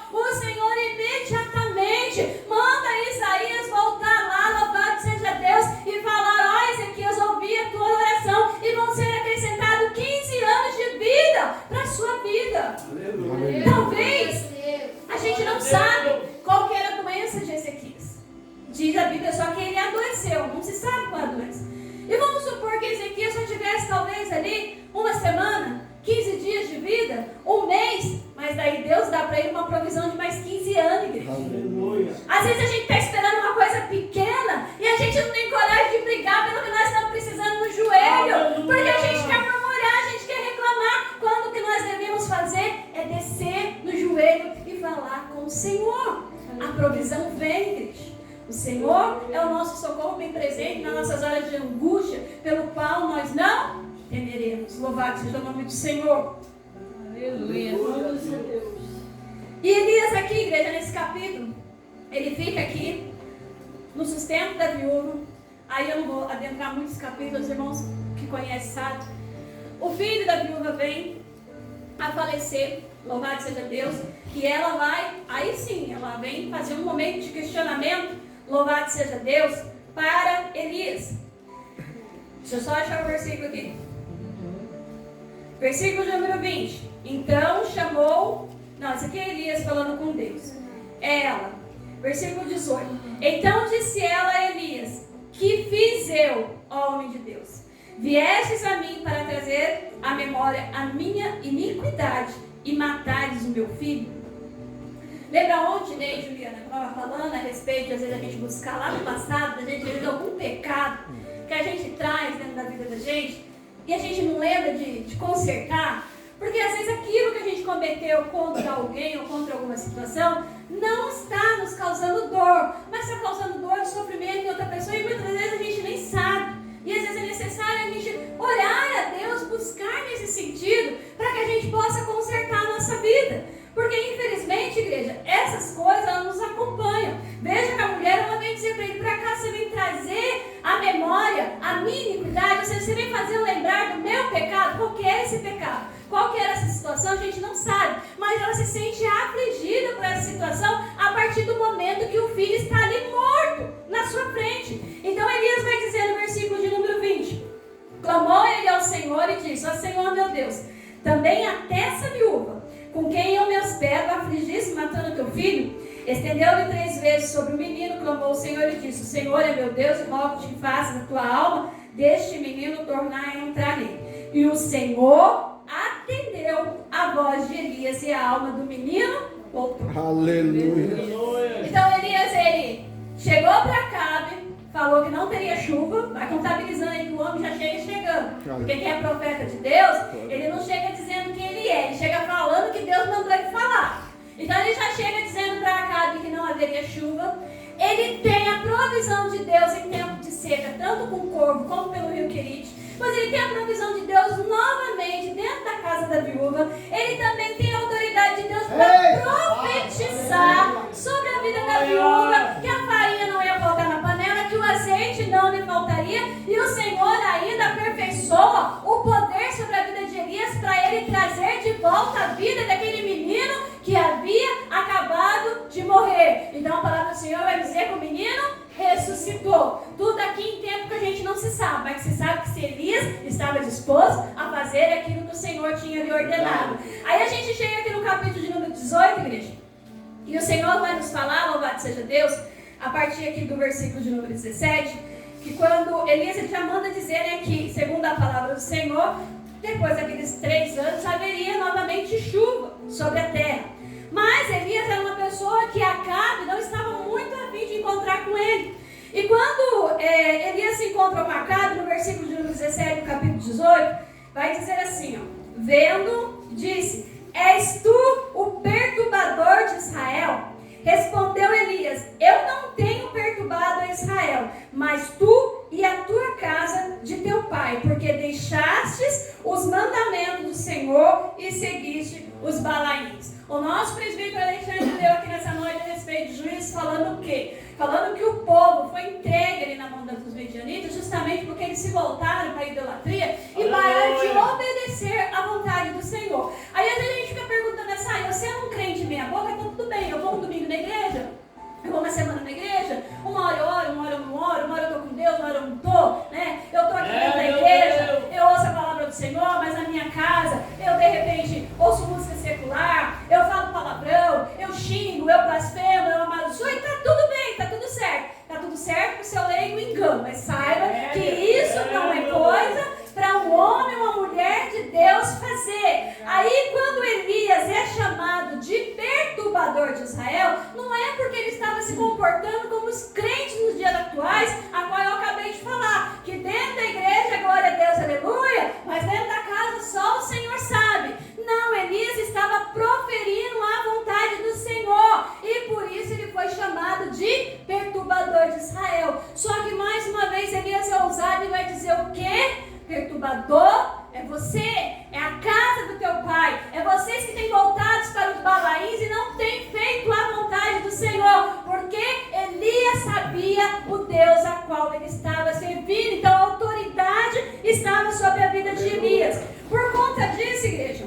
imediatamente manda Isaías voltar lá, louvado seja Deus, e falar, ó Ezequias, ouvi a tua oração e vão ser acrescentados 15 anos de vida para a sua vida. Aleluia. Talvez a gente não sabe qual que era a doença de Ezequias. Diz a Bíblia só que ele adoeceu, não se sabe qual a doença. E vamos supor que Ezequias só tivesse talvez ali uma semana, 15 dias de vida, um mês, mas daí Deus dá para ele uma provisão de mais 15 anos, igreja. Aleluia. Às vezes a gente está esperando uma coisa pequena e a gente não tem coragem de brigar pelo que nós estamos precisando no joelho, porque a gente quer murmurar, a gente quer reclamar, quando o que nós devemos fazer é descer no joelho e falar com o Senhor. A provisão vem, igreja. O Senhor é o nosso socorro bem presente nas nossas horas de angústia, pelo qual nós não temeremos. Louvado seja o nome do Senhor. Aleluia. E Elias aqui, igreja, nesse capítulo, ele fica aqui no sustento da viúva. Aí eu não vou adentrar muitos capítulos, os irmãos que conhecem sabem. O filho da viúva vem a falecer, louvado seja Deus, e ela vai, aí sim, ela vem fazer um momento de questionamento, louvado seja Deus, para Elias. Deixa eu só achar o versículo aqui. Versículo número 20. Então chamou... Não, esse aqui é Elias falando com Deus. É ela. Versículo 18. Então disse ela a Elias, que fiz eu, ó homem de Deus? Viestes a mim para trazer à memória a minha iniquidade e matares o meu filho? Lembra ontem, né, Juliana, que eu estava falando a respeito de às vezes a gente buscar lá no passado, da gente ver algum pecado que a gente traz dentro da vida da gente e a gente não lembra de consertar? Porque às vezes aquilo que a gente cometeu contra alguém ou contra alguma situação não está nos causando dor, mas está causando dor e sofrimento em outra pessoa e muitas vezes a gente nem sabe. E às vezes é necessário a gente orar a Deus, buscar nesse sentido, para que a gente possa consertar a nossa vida. Porque infelizmente, igreja, essas coisas elas nos acompanham. Veja que a mulher ela vem dizer para ele, para cá você vem trazer a memória, a minha iniquidade, ou seja, você vem fazer eu lembrar do meu pecado. Qual que é esse pecado? Qual que era essa situação? A gente não sabe. Mas ela se sente afligida por essa situação a partir do momento que o filho está ali morto na sua frente. Então Elias vai dizer no versículo de número 20. Clamou ele ao Senhor e disse, ó Senhor meu Deus, também até essa viúva, com quem eu me hospedo, afligisse matando teu filho, estendeu-lhe 3 3 vezes sobre o menino, clamou o Senhor e disse: o Senhor é meu Deus, e rogo-te que faças da tua alma deste menino tornar a entrar nele. E o Senhor atendeu a voz de Elias e a alma do menino voltou. Aleluia. Então Elias, ele chegou para Acabe, falou que não teria chuva, vai contabilizando aí que o homem já chega chegando. Porque quem é profeta de Deus, ele não chega dizendo quem ele é, ele chega falando que Deus mandou ele falar. Então ele já chega dizendo para Acabe que não haveria chuva. Ele tem a provisão de Deus em tempo de seca, tanto com o corvo como pelo rio Querite. Mas ele tem a provisão de Deus novamente dentro da casa da viúva. Ele também tem a autoridade de Deus para profetizar sobre a vida da viúva, que a farinha não ia faltar na panela, que o azeite não lhe faltaria. E o Senhor ainda aperfeiçoa o poder sobre a vida de Elias para ele trazer de volta a vida daquele menino que havia acabado de morrer. Então a palavra do Senhor vai dizer que o menino ressuscitou. Tudo aqui em tempo que a gente não se sabe, mas que se sabe que se Elias estava disposto a fazer aquilo que o Senhor tinha lhe ordenado. Aí a gente chega aqui no capítulo de número 18, igreja, e o Senhor vai nos falar, louvado seja Deus, a partir aqui do versículo de número 17, que quando Elias ele já manda dizer, né, que segundo a palavra do Senhor, depois daqueles 3 anos haveria novamente chuva sobre a terra. Mas Elias era uma pessoa que Acabe não estava muito a fim de encontrar com ele. E quando Elias se encontrou com Acabe, no versículo de número 17 do capítulo 18, vai dizer assim, ó, vendo, disse: és tu o perturbador de Israel? Respondeu Elias: eu não tenho perturbado a Israel, mas tu e a tua casa de teu pai, porque deixastes os mandamentos do Senhor e seguiste os Balaíns. O nosso presbítero Alexandre deu aqui nessa noite a respeito de Juízes, falando o quê? Falando que o povo foi entregue ali na mão dos medianitas, justamente porque eles se voltaram para a idolatria e pararam de obedecer à vontade do Senhor. Aí às vezes a gente fica perguntando assim: você é um crente meia boca, então tudo bem, eu vou um domingo na igreja, eu vou uma semana na igreja, uma hora eu oro, uma hora eu não oro, uma hora eu estou com Deus, uma hora eu não estou, né? Eu estou aqui dentro da igreja, eu ouço a palavra do Senhor, mas na minha casa, eu de repente ouço música secular, eu falo palavrão, eu xingo, eu blasfemo, eu amaldiçoo, e está tudo bem, está tudo certo. Está tudo certo para o seu leigo engano, mas saiba que isso não é coisa para um homem ou uma mulher de Deus fazer. Aí quando Elias é chamado de perturbador de Israel, não é porque ele estava se comportando como os crentes nos dias atuais, a qual eu acabei de falar, que dentro da igreja, glória a Deus, aleluia, mas dentro da casa só o Senhor sabe. Não, Elias estava proferindo a vontade do Senhor, e por isso ele foi chamado de perturbador de Israel. Só que mais uma vez Elias é ousado e vai dizer o quê? Perturbador é você, é a casa do teu pai, é vocês que têm voltados para os Balaíns e não têm feito a vontade do Senhor, porque Elias sabia o Deus a qual ele estava servindo. Então a autoridade estava sobre a vida de Elias. Por conta disso, igreja,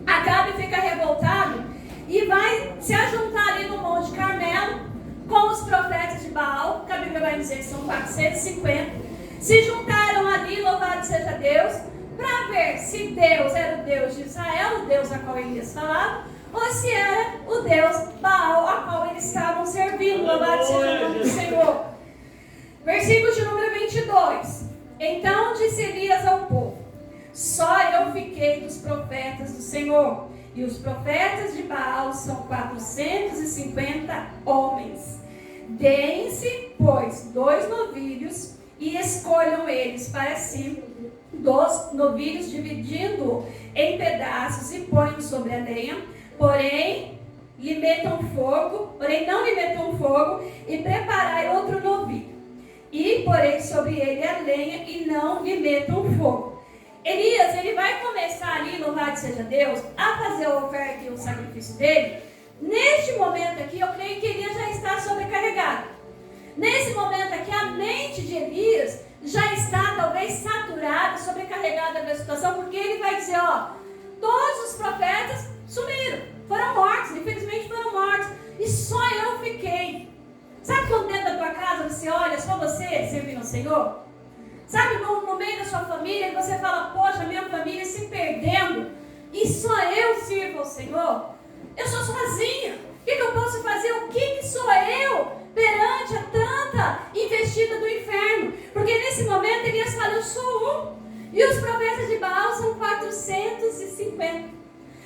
Acabe fica revoltado e vai se ajuntar ali no Monte Carmelo com os profetas de Baal, que a Bíblia vai dizer que são 450. Se juntaram ali, louvado seja Deus, para ver se Deus era o Deus de Israel, o Deus a qual Elias falava, ou se era o Deus Baal, a qual eles estavam servindo. Louvado seja o nome do Senhor. Versículo de número 22. Então disse Elias ao povo: só eu fiquei dos profetas do Senhor, e os profetas de Baal são 450 homens. Deem-se, pois, 2 novilhos, e escolham eles para si 2 novilhos, dividindo em pedaços e ponham sobre a lenha, porém não lhe metam fogo, e preparai outro novilho, e porém sobre ele a lenha, e não lhe metam fogo. Elias, ele vai começar ali, louvado seja Deus, a fazer a oferta e o sacrifício dele. Neste momento aqui, eu creio que Elias já está sobrecarregado. Nesse momento aqui, a mente de Elias já está talvez saturada, sobrecarregada da situação, porque ele vai dizer, todos os profetas sumiram, foram mortos, infelizmente foram mortos, e só eu fiquei. Sabe quando dentro da tua casa você olha só você servindo ao Senhor? Sabe, no meio da sua família, e você fala, poxa, minha família se perdendo, e só eu sirvo ao Senhor? Eu sou sozinha. O que eu posso fazer? O que sou eu perante a tanta investida do inferno? Porque nesse momento Elias fala, eu sou um. E os profetas de Baal são 450.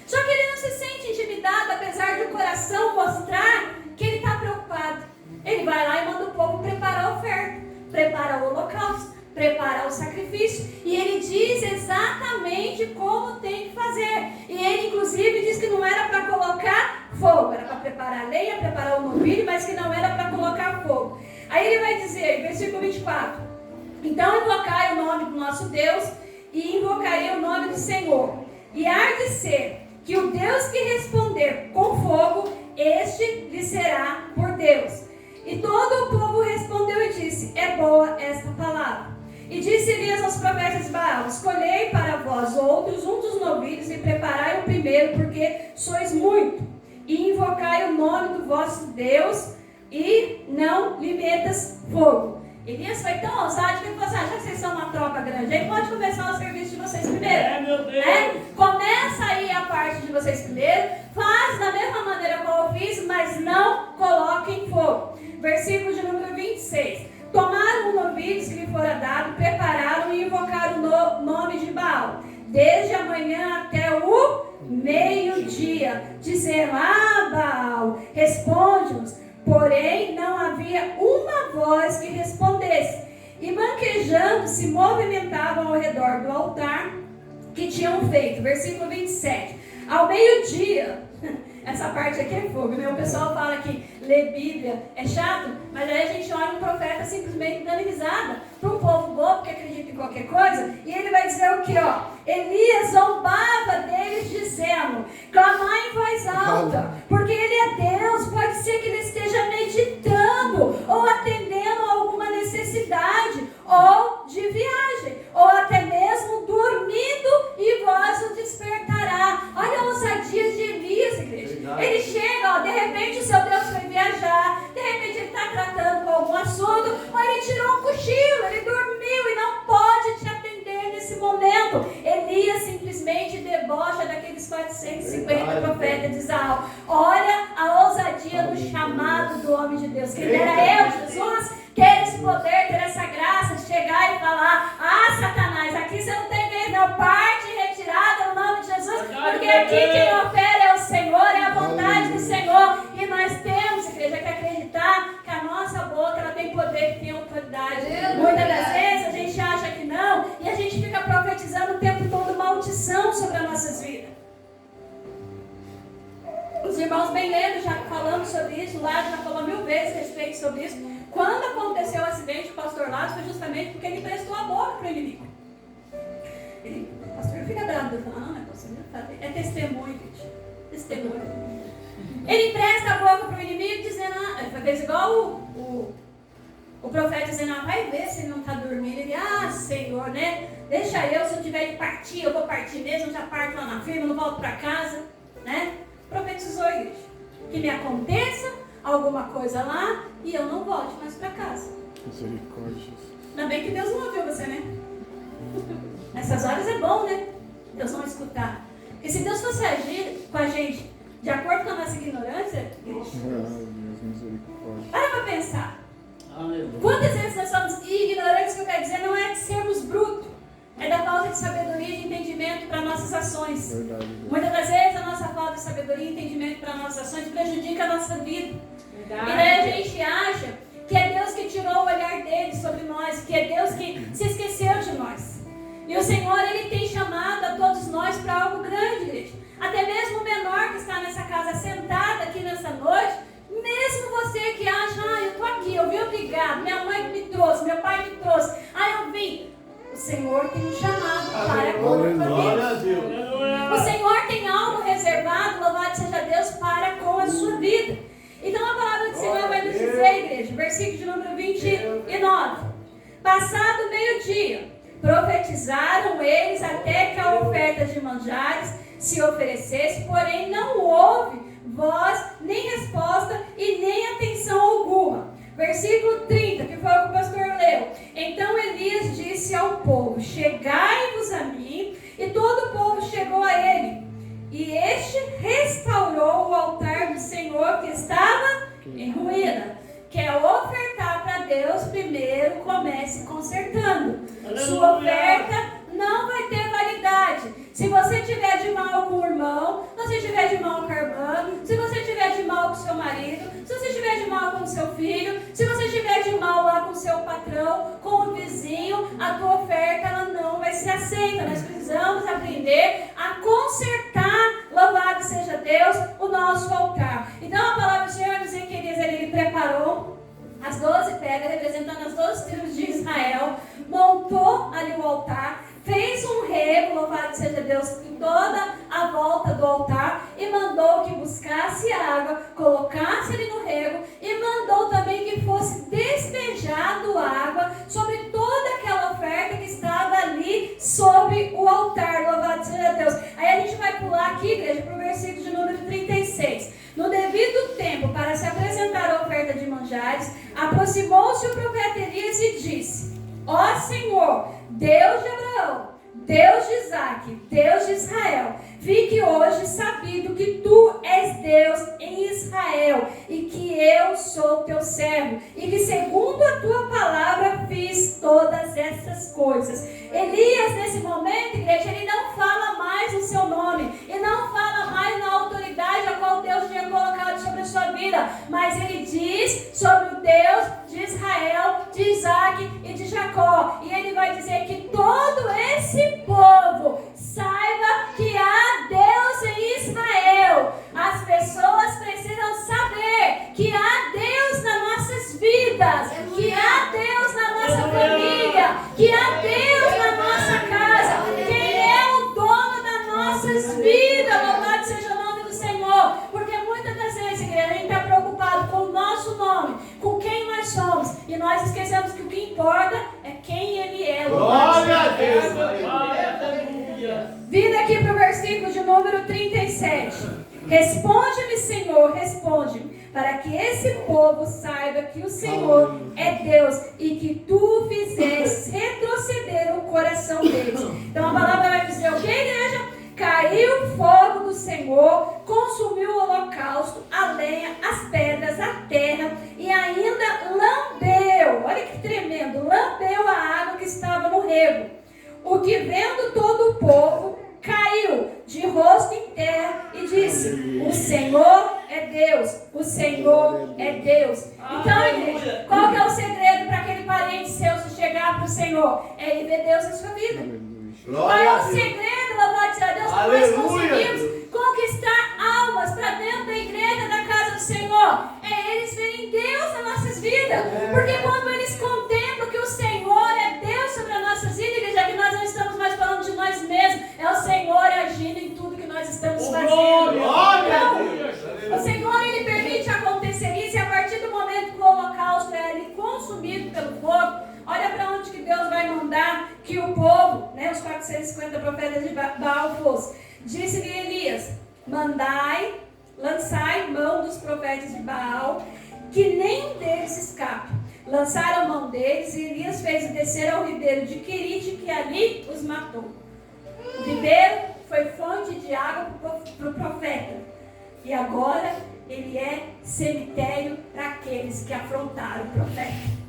Só que ele não se sente intimidado, apesar de o coração mostrar que ele está preocupado. Ele vai lá e manda o povo preparar a oferta, preparar o holocausto, preparar o sacrifício. E ele diz exatamente como tem que fazer. E ele inclusive diz que não era para colocar fogo, era para preparar a lenha, preparar o novilho, mas que não era para colocar fogo. Aí ele vai dizer, versículo 24, então invocai o nome do nosso Deus e invocarei o nome do Senhor. E há de ser que o Deus que responder com fogo, este lhe será por Deus. E todo o povo respondeu e disse, é boa esta palavra. E disse Elias aos profetas de Baal, escolhei para vós outros um dos novilhos e preparai o primeiro, porque sois muito. E invocai o nome do vosso Deus e não lhe metas fogo. Elias foi tão ousado que ele falou assim, já que vocês são uma tropa grande, aí pode começar o serviço de vocês primeiro. Meu Deus. Começa aí a parte de vocês primeiro, faz da mesma maneira como eu fiz, mas não coloquem fogo. Versículo de número 26. Tomaram o novilho que lhe fora dado, prepararam e invocaram o nome de Baal, desde a manhã até o meio-dia, dizendo, Baal, responde-nos. Porém, não havia uma voz que respondesse. E manquejando, se movimentavam ao redor do altar que tinham feito. Versículo 27. Ao meio-dia, essa parte aqui é fogo, né? O pessoal fala que ler Bíblia é chato, mas aí a gente olha um profeta simplesmente dando risada para um povo bobo que acredita em qualquer coisa, e ele vai dizer o que, ó? Elias zombava deles dizendo, clamar em voz alta, porque ele é Deus, pode ser que ele esteja meditando, ou atendendo a alguma necessidade, ou de viagem, ou até mesmo dormindo, e vós o despertará. Olha a ousadia de Elias, igreja. Ele chega, ó, de repente o seu Deus foi viajar, de repente ele está tratando com algum assunto, ou ele tirou um cochilo, ele dormiu e não pode te atender nesse momento. Elias simplesmente debocha daqueles 450 profetas de Israel. Olha a ousadia do chamado do homem de Deus. Quem dera eu, Jesus, ter esse poder, ter essa graça de chegar e falar, Satanás, aqui você não tem vez não, parte retirada no nome de Jesus, porque aqui quem opera é o Senhor, é a vontade do Senhor, e nós temos, igreja, que acreditar que a nossa boca ela tem poder, que tem autoridade. Muitas das vezes a gente acha que não, e a gente fica profetizando o tempo todo maldição sobre as nossas vidas. Os irmãos bem lendo, já falamos sobre isso, lá já falou 1000 vezes a respeito sobre isso. Quando aconteceu o acidente com o pastor Lázaro, foi justamente porque ele prestou a boca para o inimigo. O pastor fica bravo, ele fala, não é possível, é testemunho, gente. Testemunho. Ele empresta a boca para o inimigo, dizendo, ele fez igual o profeta dizendo, vai ver se ele não está dormindo. Ele, Senhor, né? Deixa eu, se eu tiver de partir, eu vou partir mesmo, eu já parto lá na firma, não volto para casa, né? Profetizou a igreja. Que me aconteça alguma coisa lá e eu não volte mais para casa. Misericórdia. Ainda bem que Deus não ouviu você, né? Nessas horas é bom, né? Deus não escutar. Porque se Deus fosse agir com a gente de acordo com a nossa ignorância, Deus, misericórdia. para pensar. Aleluia. Quantas vezes nós somos ignorantes, que eu quero dizer, não é de sermos brutos, é da falta de sabedoria e de entendimento para nossas ações. Verdade. Muitas das vezes a nossa falta de sabedoria e entendimento para nossas ações prejudica a nossa vida. Verdade. E daí a gente acha que é Deus que tirou o olhar dele sobre nós, que é Deus que se esqueceu de nós. E o Senhor, Ele tem chamado a todos nós para algo grande, igreja. Até mesmo o menor que está nessa casa, sentado aqui nessa noite, mesmo você que acha, eu estou aqui, eu vim obrigado, minha mãe me trouxe, meu pai me trouxe, eu vim. O Senhor tem um chamado para com a Glória a família. Deus. O Senhor tem algo reservado, louvado seja Deus, para com a sua vida. Então a palavra do Senhor vai nos dizer, igreja, versículo de número 29. Passado o meio-dia, profetizaram eles até que a oferta de manjares se oferecesse, porém não houve voz, nem resposta e nem atenção alguma. Versículo 30, que foi o que o pastor leu. Então Elias disse ao povo, chegai-vos a mim, e todo o povo chegou a ele. E este restaurou o altar do Senhor que patrão, com o vizinho, a tua oferta ela não vai ser aceita. Nós precisamos aprender a consertar, louvado seja Deus, o nosso altar. Então a palavra do Senhor diz que ele preparou as 12 pedras, representando as 12 tribos de Israel, montou ali o altar, fez um rego, louvado seja Deus, em toda a volta do altar, e mandou que buscasse água, colocasse ali no rego, e mandou também que fosse despejado água sobre toda aquela oferta que estava ali sobre o altar, louvado seja Deus. Aí a gente vai pular aqui, igreja, para o versículo de número 36. No devido tempo, para se apresentar a oferta de manjares, aproximou-se o profeta Elias e disse: Ó Senhor, Deus de Abraão, Deus de Isaque, Deus de Israel, fique hoje sabido que tu és Deus em Israel e que eu sou teu servo e que segundo a tua palavra fiz todas essas coisas. Elias, nesse momento, igreja, ele não fala mais o seu nome e não fala mais na autoridade a qual Deus tinha colocado sobre a sua vida, mas ele diz sobre o Deus de Israel, de Isaque e de Jacó. E ele vai dizer que todo esse povo saiba que há Deus em Israel. As pessoas precisam saber que há Deus nas nossas vidas, que há Deus na nossa família, que há Deus na nossa casa. Quem é o dono das nossas vidas? Louvado seja o nome do Senhor. Porque muitas das vezes, igreja, a gente está preocupado com o nosso nome, com quem nós somos, e nós esquecemos que o que importa é quem Ele é. Glória a Deus. Aleluia. Vindo aqui para o versículo de número 37. Responde-me, Senhor, responde-me, para que esse povo saiba que o Senhor é Deus e que tu fizeste retroceder o coração deles. Então a palavra vai dizer o que, igreja? Caiu o fogo do Senhor, consumiu o holocausto, a lenha, as pedras, a terra e ainda lambeu, olha que tremendo, lambeu a água que estava no rego. O que vendo todo o povo caiu de rosto em terra e disse: o Senhor é Deus, o Senhor é Deus. Então, igreja, qual que é o segredo para aquele parente seu se chegar para o Senhor? É ele ver Deus na sua vida. Qual é o segredo, louvado seja Deus, para nós conseguirmos conquistar almas para dentro da igreja, da casa do Senhor? É eles verem Deus nas nossas vidas. Porque quando eles contemplam que o Senhor é Deus sobre as nossas vidas, igreja, que nós não estamos mais falando de nós mesmos, é o Senhor agindo em tudo que nós estamos fazendo. Então, o Senhor, Ele permite acontecer isso, e a partir do momento que o holocausto é ali consumido pelo fogo, olha para onde que Deus vai mandar que o povo, né, os 450 profetas de Baal fossem. Disse-lhe Elias: mandai, lançai mão dos profetas de Baal, que nenhum deles escape. Lançaram mão deles, e Elias fez descer ao ribeiro de Querite, que ali os matou. O ribeiro foi fonte de água para o profeta, e agora ele é cemitério para aqueles que afrontaram o profeta.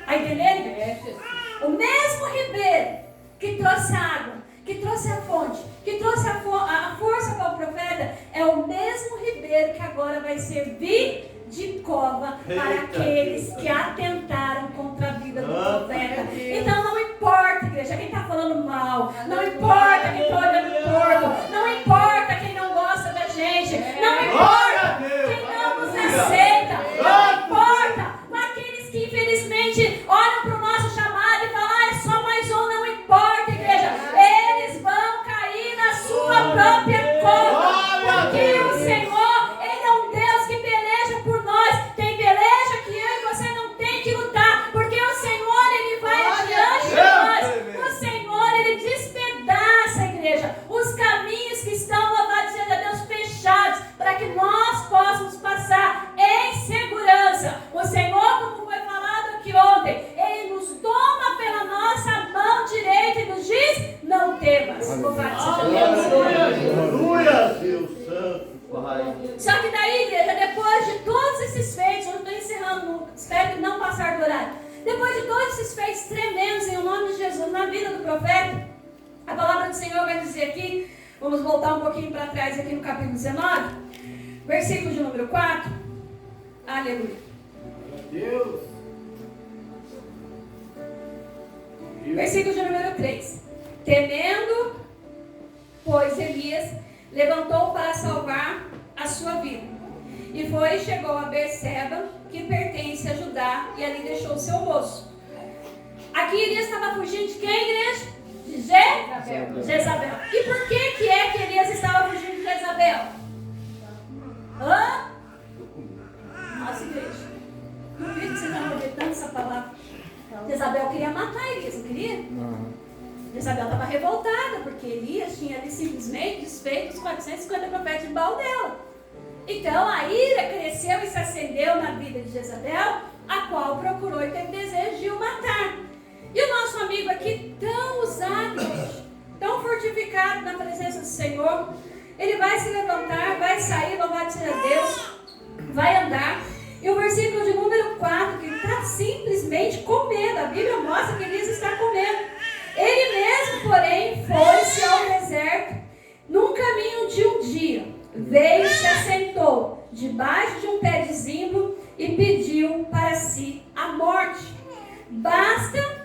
Está entendendo? O mesmo ribeiro que trouxe a água, que trouxe a fonte, que trouxe a força para o profeta, é o mesmo ribeiro que agora vai servir de cova para aqueles que atentaram contra a vida do profeta. Então não importa, igreja, quem está falando mal, não importa quem está olhando torto, não importa quem não gosta da gente, não importa quem não nos aceita, não importa aqueles que infelizmente olham para o nosso chamado e falam: é só mais um, não importa, igreja, eles vão cair na sua própria cova, porque o Senhor, Ele é um Deus que peleja por nós. Tem peleja que eu e você não tem que lutar, porque o Senhor, Ele vai adiante de nós. O Senhor, Ele despedaça, igreja, os caminhos que estão, louvado seja Deus, fechados, para que nós possamos passar em segurança. O Senhor, como foi falado aqui ontem, Ele nos toma pela nossa mão direita e nos diz: não temas. Louvado seja Deus. Aleluia, Deus Santo, Pai. Só que daí, igreja, depois de todos esses feitos, eu estou encerrando, espero não passar do horário. Depois de todos esses feitos tremendos em nome de Jesus na vida do profeta, a palavra do Senhor vai dizer aqui, vamos voltar um pouquinho para trás aqui no capítulo 19, versículo de número 4. Aleluia. Deus. Versículo de número 3. Temendo, pois Elias levantou para salvar a sua vida. E foi e chegou a Berseba, que pertence a Judá, e ali deixou seu moço. Aqui Elias estava fugindo de quem, igreja? De Jezabel. E por que é que Elias estava fugindo de Jezabel? Nossa, igreja. Não vi que vocês estavam meditando essa palavra. Jezabel queria matar Elias, não queria? Não. Jezabel estava revoltada, porque Elias tinha ali simplesmente desfeito os 450 profetas de Baal dela. Então a ira cresceu e se acendeu na vida de Jezabel, a qual procurou e teve desejo de o matar. E o nosso amigo aqui, tão usado, tão fortificado na presença do Senhor, ele vai se levantar, vai sair, louvado seja Deus, vai andar. E o versículo de número 4, que ele está simplesmente comendo, a Bíblia mostra que Elias está comendo. Ele mesmo, porém, foi-se ao deserto, num caminho de um dia, veio e se assentou debaixo de um pé de zimbro e pediu para si a morte. Basta,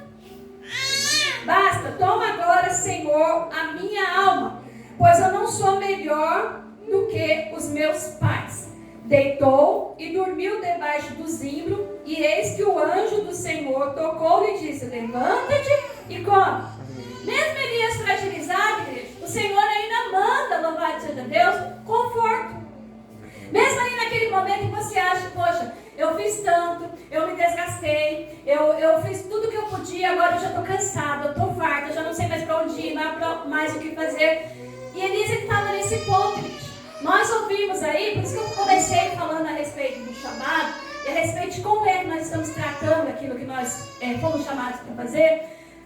toma agora, Senhor, a minha alma, pois eu não sou melhor do que os meus pais. Deitou e dormiu debaixo do zimbro, e eis que o anjo do Senhor tocou-lhe e disse: levanta-te e come. Mesmo Elias fragilizado, igreja, o Senhor ainda manda, louvado seja Deus, conforto. Mesmo ali naquele momento que você acha, poxa, eu fiz tanto, eu me desgastei, eu fiz tudo que eu podia, agora eu já estou cansado, eu estou farto, eu já não sei mais para onde ir, não há mais o que fazer. E Elias estava nesse ponto, gente. Nós ouvimos aí, por isso que eu comecei falando a respeito do chamado, e a respeito de como é que nós estamos tratando aquilo que nós fomos chamados para fazer.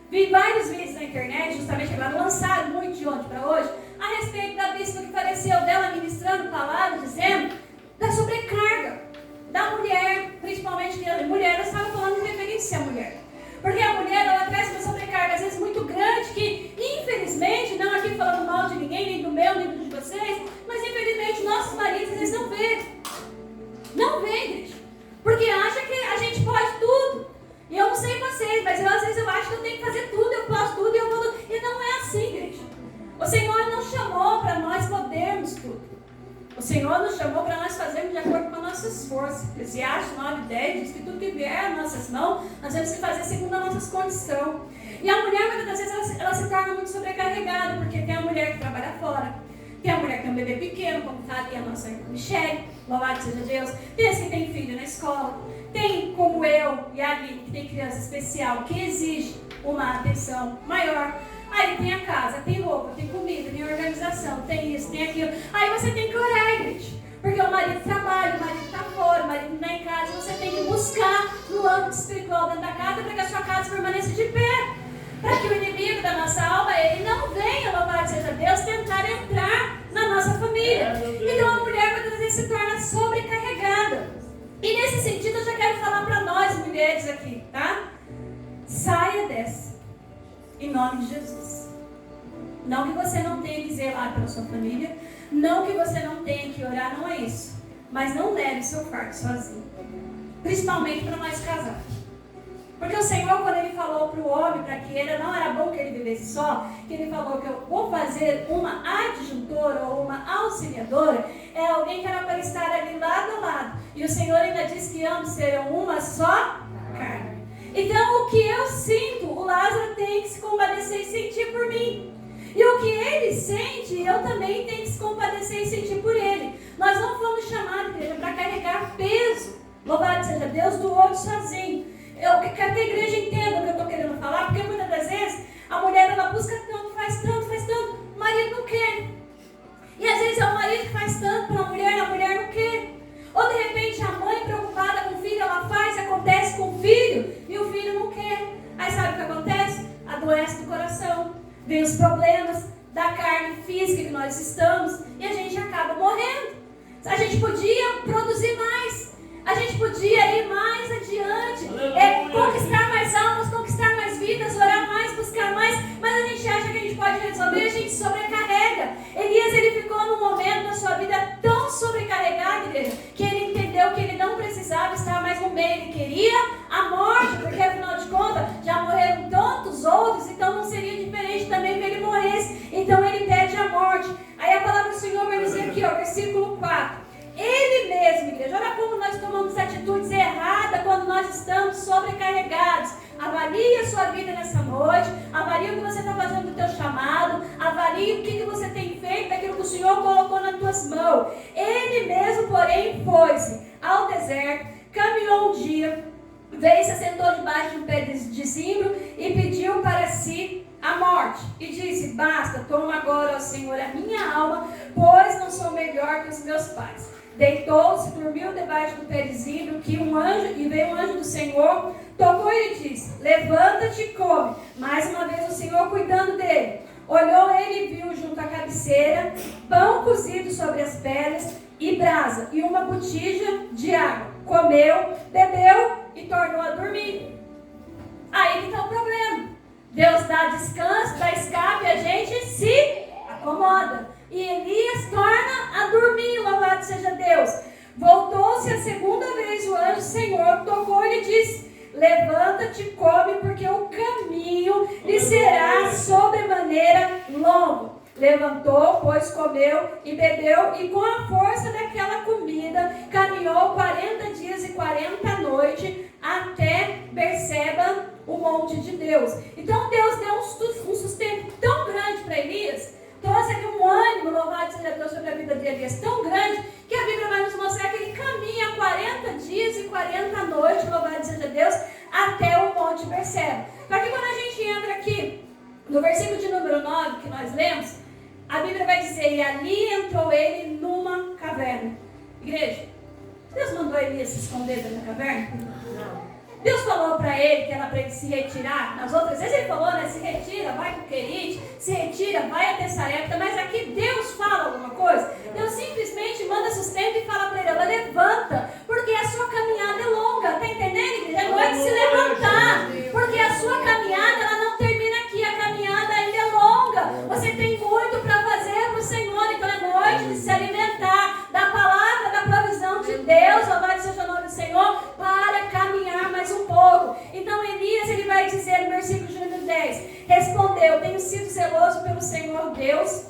Vi vários vídeos na internet, justamente agora lançaram muito de ontem para hoje, a respeito da bispa que faleceu, dela ministrando palavras, dizendo da sobrecarga da mulher, principalmente que a mulher, eu estava falando em referência à mulher. Porque a mulher, ela traz uma sobrecarga às vezes muito grande que, infelizmente, não aqui falando mal de ninguém, nem do meu, nem do de vocês, mas infelizmente nossos maridos, eles não veem. Não veem, igreja. Porque acha que a gente pode tudo. E eu não sei vocês, mas às vezes eu acho que eu tenho que fazer tudo, eu posso tudo, eu vou tudo. E não é assim, igreja. O Senhor não chamou para nós podermos tudo. O Senhor nos chamou para nós fazermos de acordo com as nossas forças. Eclesiastes 9:10 diz que tudo que vier às nossas mãos, nós temos que fazer segundo as nossas condições. E a mulher, muitas das vezes, ela se torna muito sobrecarregada, porque tem a mulher que trabalha fora, tem a mulher que tem um bebê pequeno, como está ali a nossa Michelle, louvado seja Deus, tem as que tem filho na escola, tem como eu e a Ali, que tem criança especial, que exige uma atenção maior. Aí tem a casa, tem roupa, tem comida, tem organização, tem isso, tem aquilo. Aí você tem que orar, igreja. Porque o marido trabalha, o marido está fora, o marido não está em casa. Você tem que buscar no âmbito espiritual dentro da casa para que a sua casa permaneça de pé. Para que o inimigo da nossa alma, ele não venha, louvado seja Deus, tentar entrar na nossa família. Então a mulher muitas vezes se torna sobrecarregada. E nesse sentido eu já quero falar para nós mulheres aqui, tá? Saia dessa. Em nome de Jesus. Não que você não tenha que zelar pela sua família, não que você não tenha que orar, não é isso. Mas não leve seu fardo sozinho. Principalmente para nós casados. Porque o Senhor, quando Ele falou para o homem, para que ele não era bom que ele vivesse só, que Ele falou que eu vou fazer uma adjuntora ou uma auxiliadora, é alguém que era para estar ali lado a lado. E o Senhor ainda diz que ambos serão uma só carne. Então, o que eu sinto, o Lázaro tem que se compadecer e sentir por mim. E o que ele sente, eu também tenho que se compadecer e sentir por ele. Nós não fomos chamados, igreja, para carregar peso, louvado seja Deus, do outro sozinho. Eu quero que a igreja entenda o que eu estou querendo falar, porque muitas das vezes a mulher, ela busca tanto, faz tanto, o marido não quer. E às vezes é o marido que faz tanto para a mulher não quer. Ou de repente a mãe preocupada com o filho, ela faz, acontece com o filho, e o filho não quer. Aí sabe o que acontece? Adoece do coração, vem os problemas da carne física que nós estamos, e a gente acaba morrendo. A gente podia produzir mais, a gente podia ir mais adiante, conquistar mais almas, conquistar mais vidas, orar mais, buscar mais, mas a gente acha que a gente pode resolver, a gente sobrecarrega. Elias, ele ficou num momento da sua vida tão sobrecarregado, igreja, que ele entendeu que ele não precisava estar mais no meio, ele queria a morte, porque afinal de contas já morreram tantos outros Avalie a sua vida nessa noite, avalie o que você está fazendo do teu chamado, avalie o que você tem feito daquilo que o Senhor colocou nas tuas mãos. Ele mesmo, porém, foi-se ao deserto, caminhou um dia, veio e se assentou debaixo de um pé de zimbro e pediu para si a morte. E disse: basta, toma agora, ó Senhor, a minha alma, pois não sou melhor que os meus pais. Deitou-se, dormiu debaixo do pé de zimbro, e veio um anjo do Senhor, tocou e lhe disse: levanta-te e come. Mais uma vez o Senhor cuidando dele. Olhou ele e viu junto à cabeceira pão cozido sobre as pedras e brasa, e uma botija de água. Comeu, bebeu e tornou a dormir. Aí que está o problema. Deus dá descanso, dá escape, e a gente se acomoda. E Elias torna a dormir, louvado seja Deus. Voltou-se a segunda vez o anjo do Senhor, tocou e lhe disse: levanta-te e come, porque o caminho lhe será sobremaneira longo. Levantou, pois comeu e bebeu, e com a força daquela comida caminhou 40 dias e 40 noites até Berseba, o monte de Deus. Então Deus deu um sustento tão grande para Elias, trouxe aqui um ânimo, louvado seja Deus, sobre a vida de Elias, tão grande, que a Bíblia vai nos mostrar que ele caminha 40 dias e 40 noites, louvado seja Deus, até o monte Berseba. Só que quando a gente entra aqui no versículo de número 9, que nós lemos, a Bíblia vai dizer: e ali entrou ele numa caverna. Igreja, Deus mandou Elias se esconder dentro da caverna? Não. Deus falou para ele que era para ele se retirar. Nas outras vezes ele falou, né? Se retira, vai para o Querite, se retira, vai até Sarepta. Mas aqui Deus fala alguma coisa. Deus simplesmente manda sustento e fala para ele: ela levanta, porque a sua caminhada é longa. Está entendendo, igreja? É noite de se levantar, porque a sua caminhada ela não termina aqui. A caminhada ainda é longa. Você tem muito para fazer para o Senhor. Então é noite de se alimentar da palavra, da provisão de Deus. Louvado seja o nome do Senhor, para caminhar mais um pouco. Então Elias, ele vai dizer no versículo de número 10: respondeu: tenho sido zeloso pelo Senhor Deus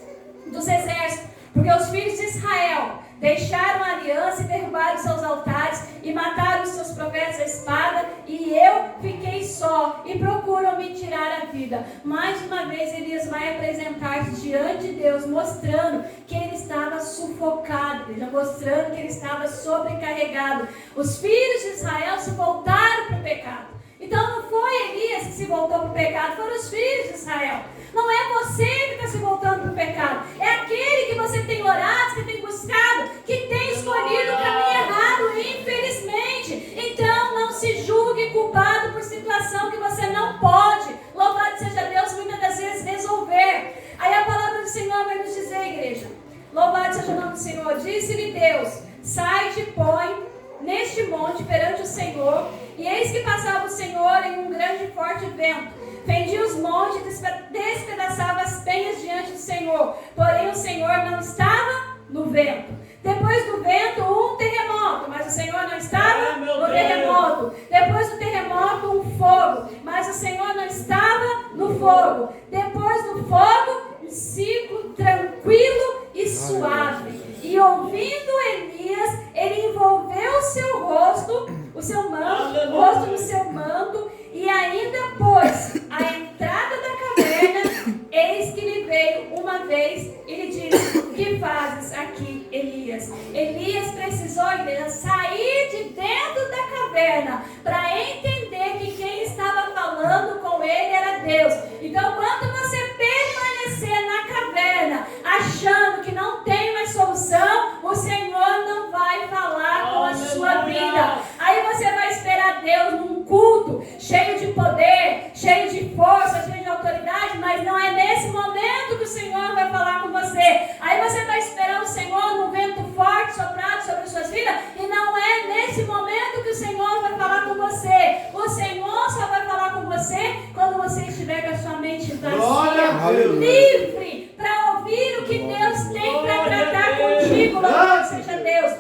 dos exércitos, porque os filhos de Israel deixaram a aliança e derrubaram seus altares e mataram os seus profetas à espada, e eu fiquei só e procuram me tirar a vida. Mais uma vez Elias vai apresentar-se diante de Deus, mostrando que ele estava sufocado, mostrando que ele estava sobrecarregado. Os filhos de Israel se voltaram para o pecado. Então não foi Elias que se voltou para o pecado, foram os filhos de Israel. Não é você que está se voltando para o pecado, é aquele que você tem orado, que tem buscado, que tem escolhido o caminho errado, infelizmente. Então não se julgue culpado por situação que você não pode, louvado seja Deus, muitas das vezes resolver. Aí a palavra do Senhor vai nos dizer, igreja, louvado seja o nome do Senhor: disse-lhe Deus: sai-te, põe neste monte perante o Senhor. E eis que passava o Senhor em um grande e forte vento, fendia os montes e despedaçava as penhas diante do Senhor. Porém o Senhor não estava no vento. Depois do vento, um terremoto, mas o Senhor não estava no terremoto. Depois do terremoto, um fogo, mas o Senhor não estava no fogo. Depois do fogo, um ciclo tranquilo e suave. E ouvindo Elias, ele envolveu o seu rosto, o seu manto, o rosto no seu manto, e ainda pôs a entrada da caverna. Eis que lhe veio uma vez e lhe disse: que fazes aqui, Elias? Elias precisou, igreja, sair de dentro da caverna para entender que quem estava falando com ele era Deus. Então, quando você permanecer na caverna, achando que não tem mais solução, o Senhor não vai falar com a sua vida. Aí você vai esperar Deus num culto cheio de poder, cheio de força, cheio de autoridade, mas não é nesse momento que o Senhor vai falar com você. Aí você vai esperar o Senhor num vento forte soprado sobre as suas vidas, e não é nesse momento que o Senhor vai falar com você. O Senhor só vai falar com você quando você estiver com a sua mente vazia, livre, para ouvir o que Deus tem para tratar contigo. Louvado seja Deus.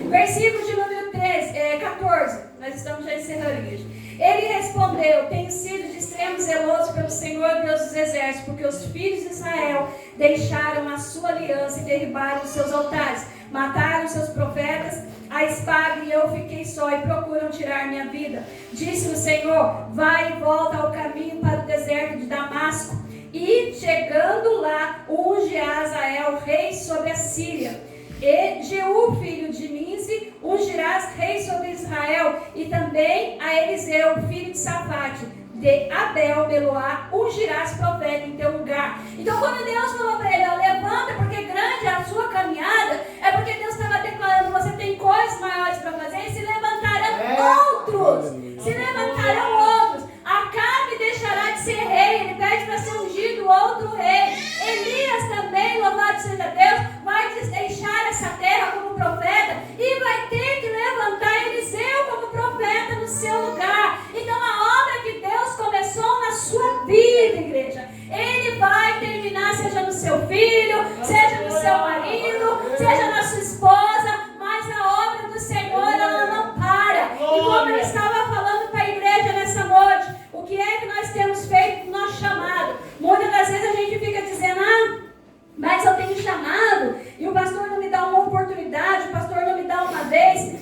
Versículo de número 14. Nós estamos já encerrando, igreja. Ele respondeu: tenho sido de extremo zeloso pelo Senhor Deus dos exércitos, porque os filhos de Israel deixaram a sua aliança e derribaram os seus altares. Mataram seus profetas a espada e eu fiquei só e procuram tirar minha vida. Disse o Senhor: vai e volta ao caminho para o deserto de Damasco. E chegando lá, unge a Azael, rei sobre a Síria. E Jeú, filho de Nízi, ungirás rei sobre Israel. E também a Eliseu, filho de Safate, de Abel, Meloá, ungirás profeta em teu lugar. Então quando Deus falou para ele: levanta, porque grande é a sua caminhada, é porque Deus estava declarando: você tem coisas maiores para fazer, e se levantarão outros. Se levantarão outros. Acabe deixará de ser rei, ele pede para ser ungido outro rei. Elias também, louvado seja Deus, vai deixar essa terra como profeta e vai ter que levantar Eliseu como profeta no seu lugar. Então a obra que Deus começou na sua vida, igreja, Ele vai terminar, seja no seu filho, seja no seu marido, seja na sua esposa, mas a obra do Senhor, ela não para. E como Ele estava falando para a igreja nessa noite, o que é que nós temos feito no nosso chamado? Muitas das vezes a gente fica dizendo: mas eu tenho chamado e o pastor não me dá uma oportunidade, o pastor não me dá uma vez.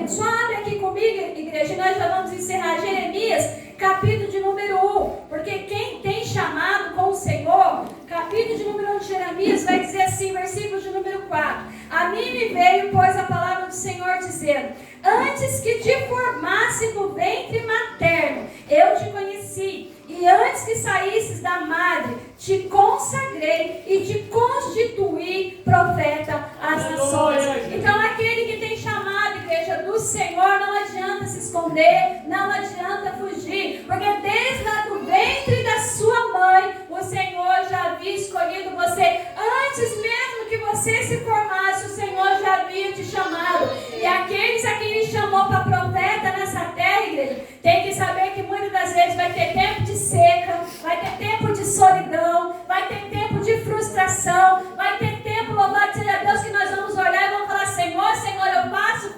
Só abre aqui comigo, igreja, e nós já vamos encerrar Jeremias, capítulo de número 1, porque quem tem chamado com o Senhor, capítulo de número 1 de Jeremias, vai dizer assim, versículo de número 4: a mim me veio, pois, a palavra do Senhor dizendo: antes que te formasse no ventre materno, eu te conheci. E antes que saísses da madre, te consagrei e te constituí profeta às nações. Então aquele que tem chamado, igreja, do Senhor, não adianta se esconder, não adianta fugir, porque desde lá do ventre da sua mãe, o Senhor já havia escolhido você. Antes mesmo que você se formasse, o Senhor já havia te chamado. E aqueles a quem Ele chamou para profeta nessa terra, igreja, tem que saber que muitas das vezes vai ter tempo de seca, vai ter tempo de solidão, vai ter tempo de frustração, vai ter tempo, louvado seja Deus, que nós vamos olhar e vamos falar: Senhor, Senhor, eu faço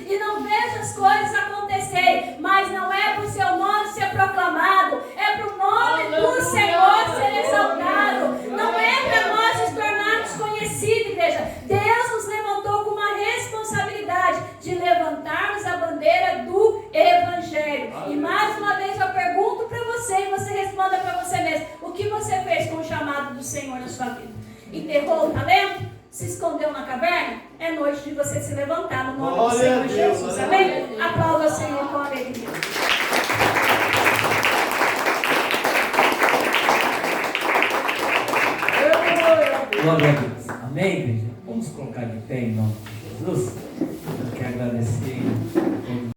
e não vejo as coisas acontecerem. Mas não é para o seu nome ser proclamado, é para o nome do Senhor ser exaltado. Não é para nós nos tornarmos conhecidos, igreja. Deus nos levantou com uma responsabilidade de levantarmos a bandeira do Evangelho. E mais uma vez eu pergunto para você, e você responda para você mesmo: o que você fez com o chamado do Senhor na sua vida? Enterrou o talento? Se escondeu na caverna? É noite de você se levantar no nome do Senhor Jesus. Amém? Aplauda o Senhor com alegria. Glória a Deus. Amém, igreja? Vamos colocar de pé em nome de Jesus. Eu quero agradecer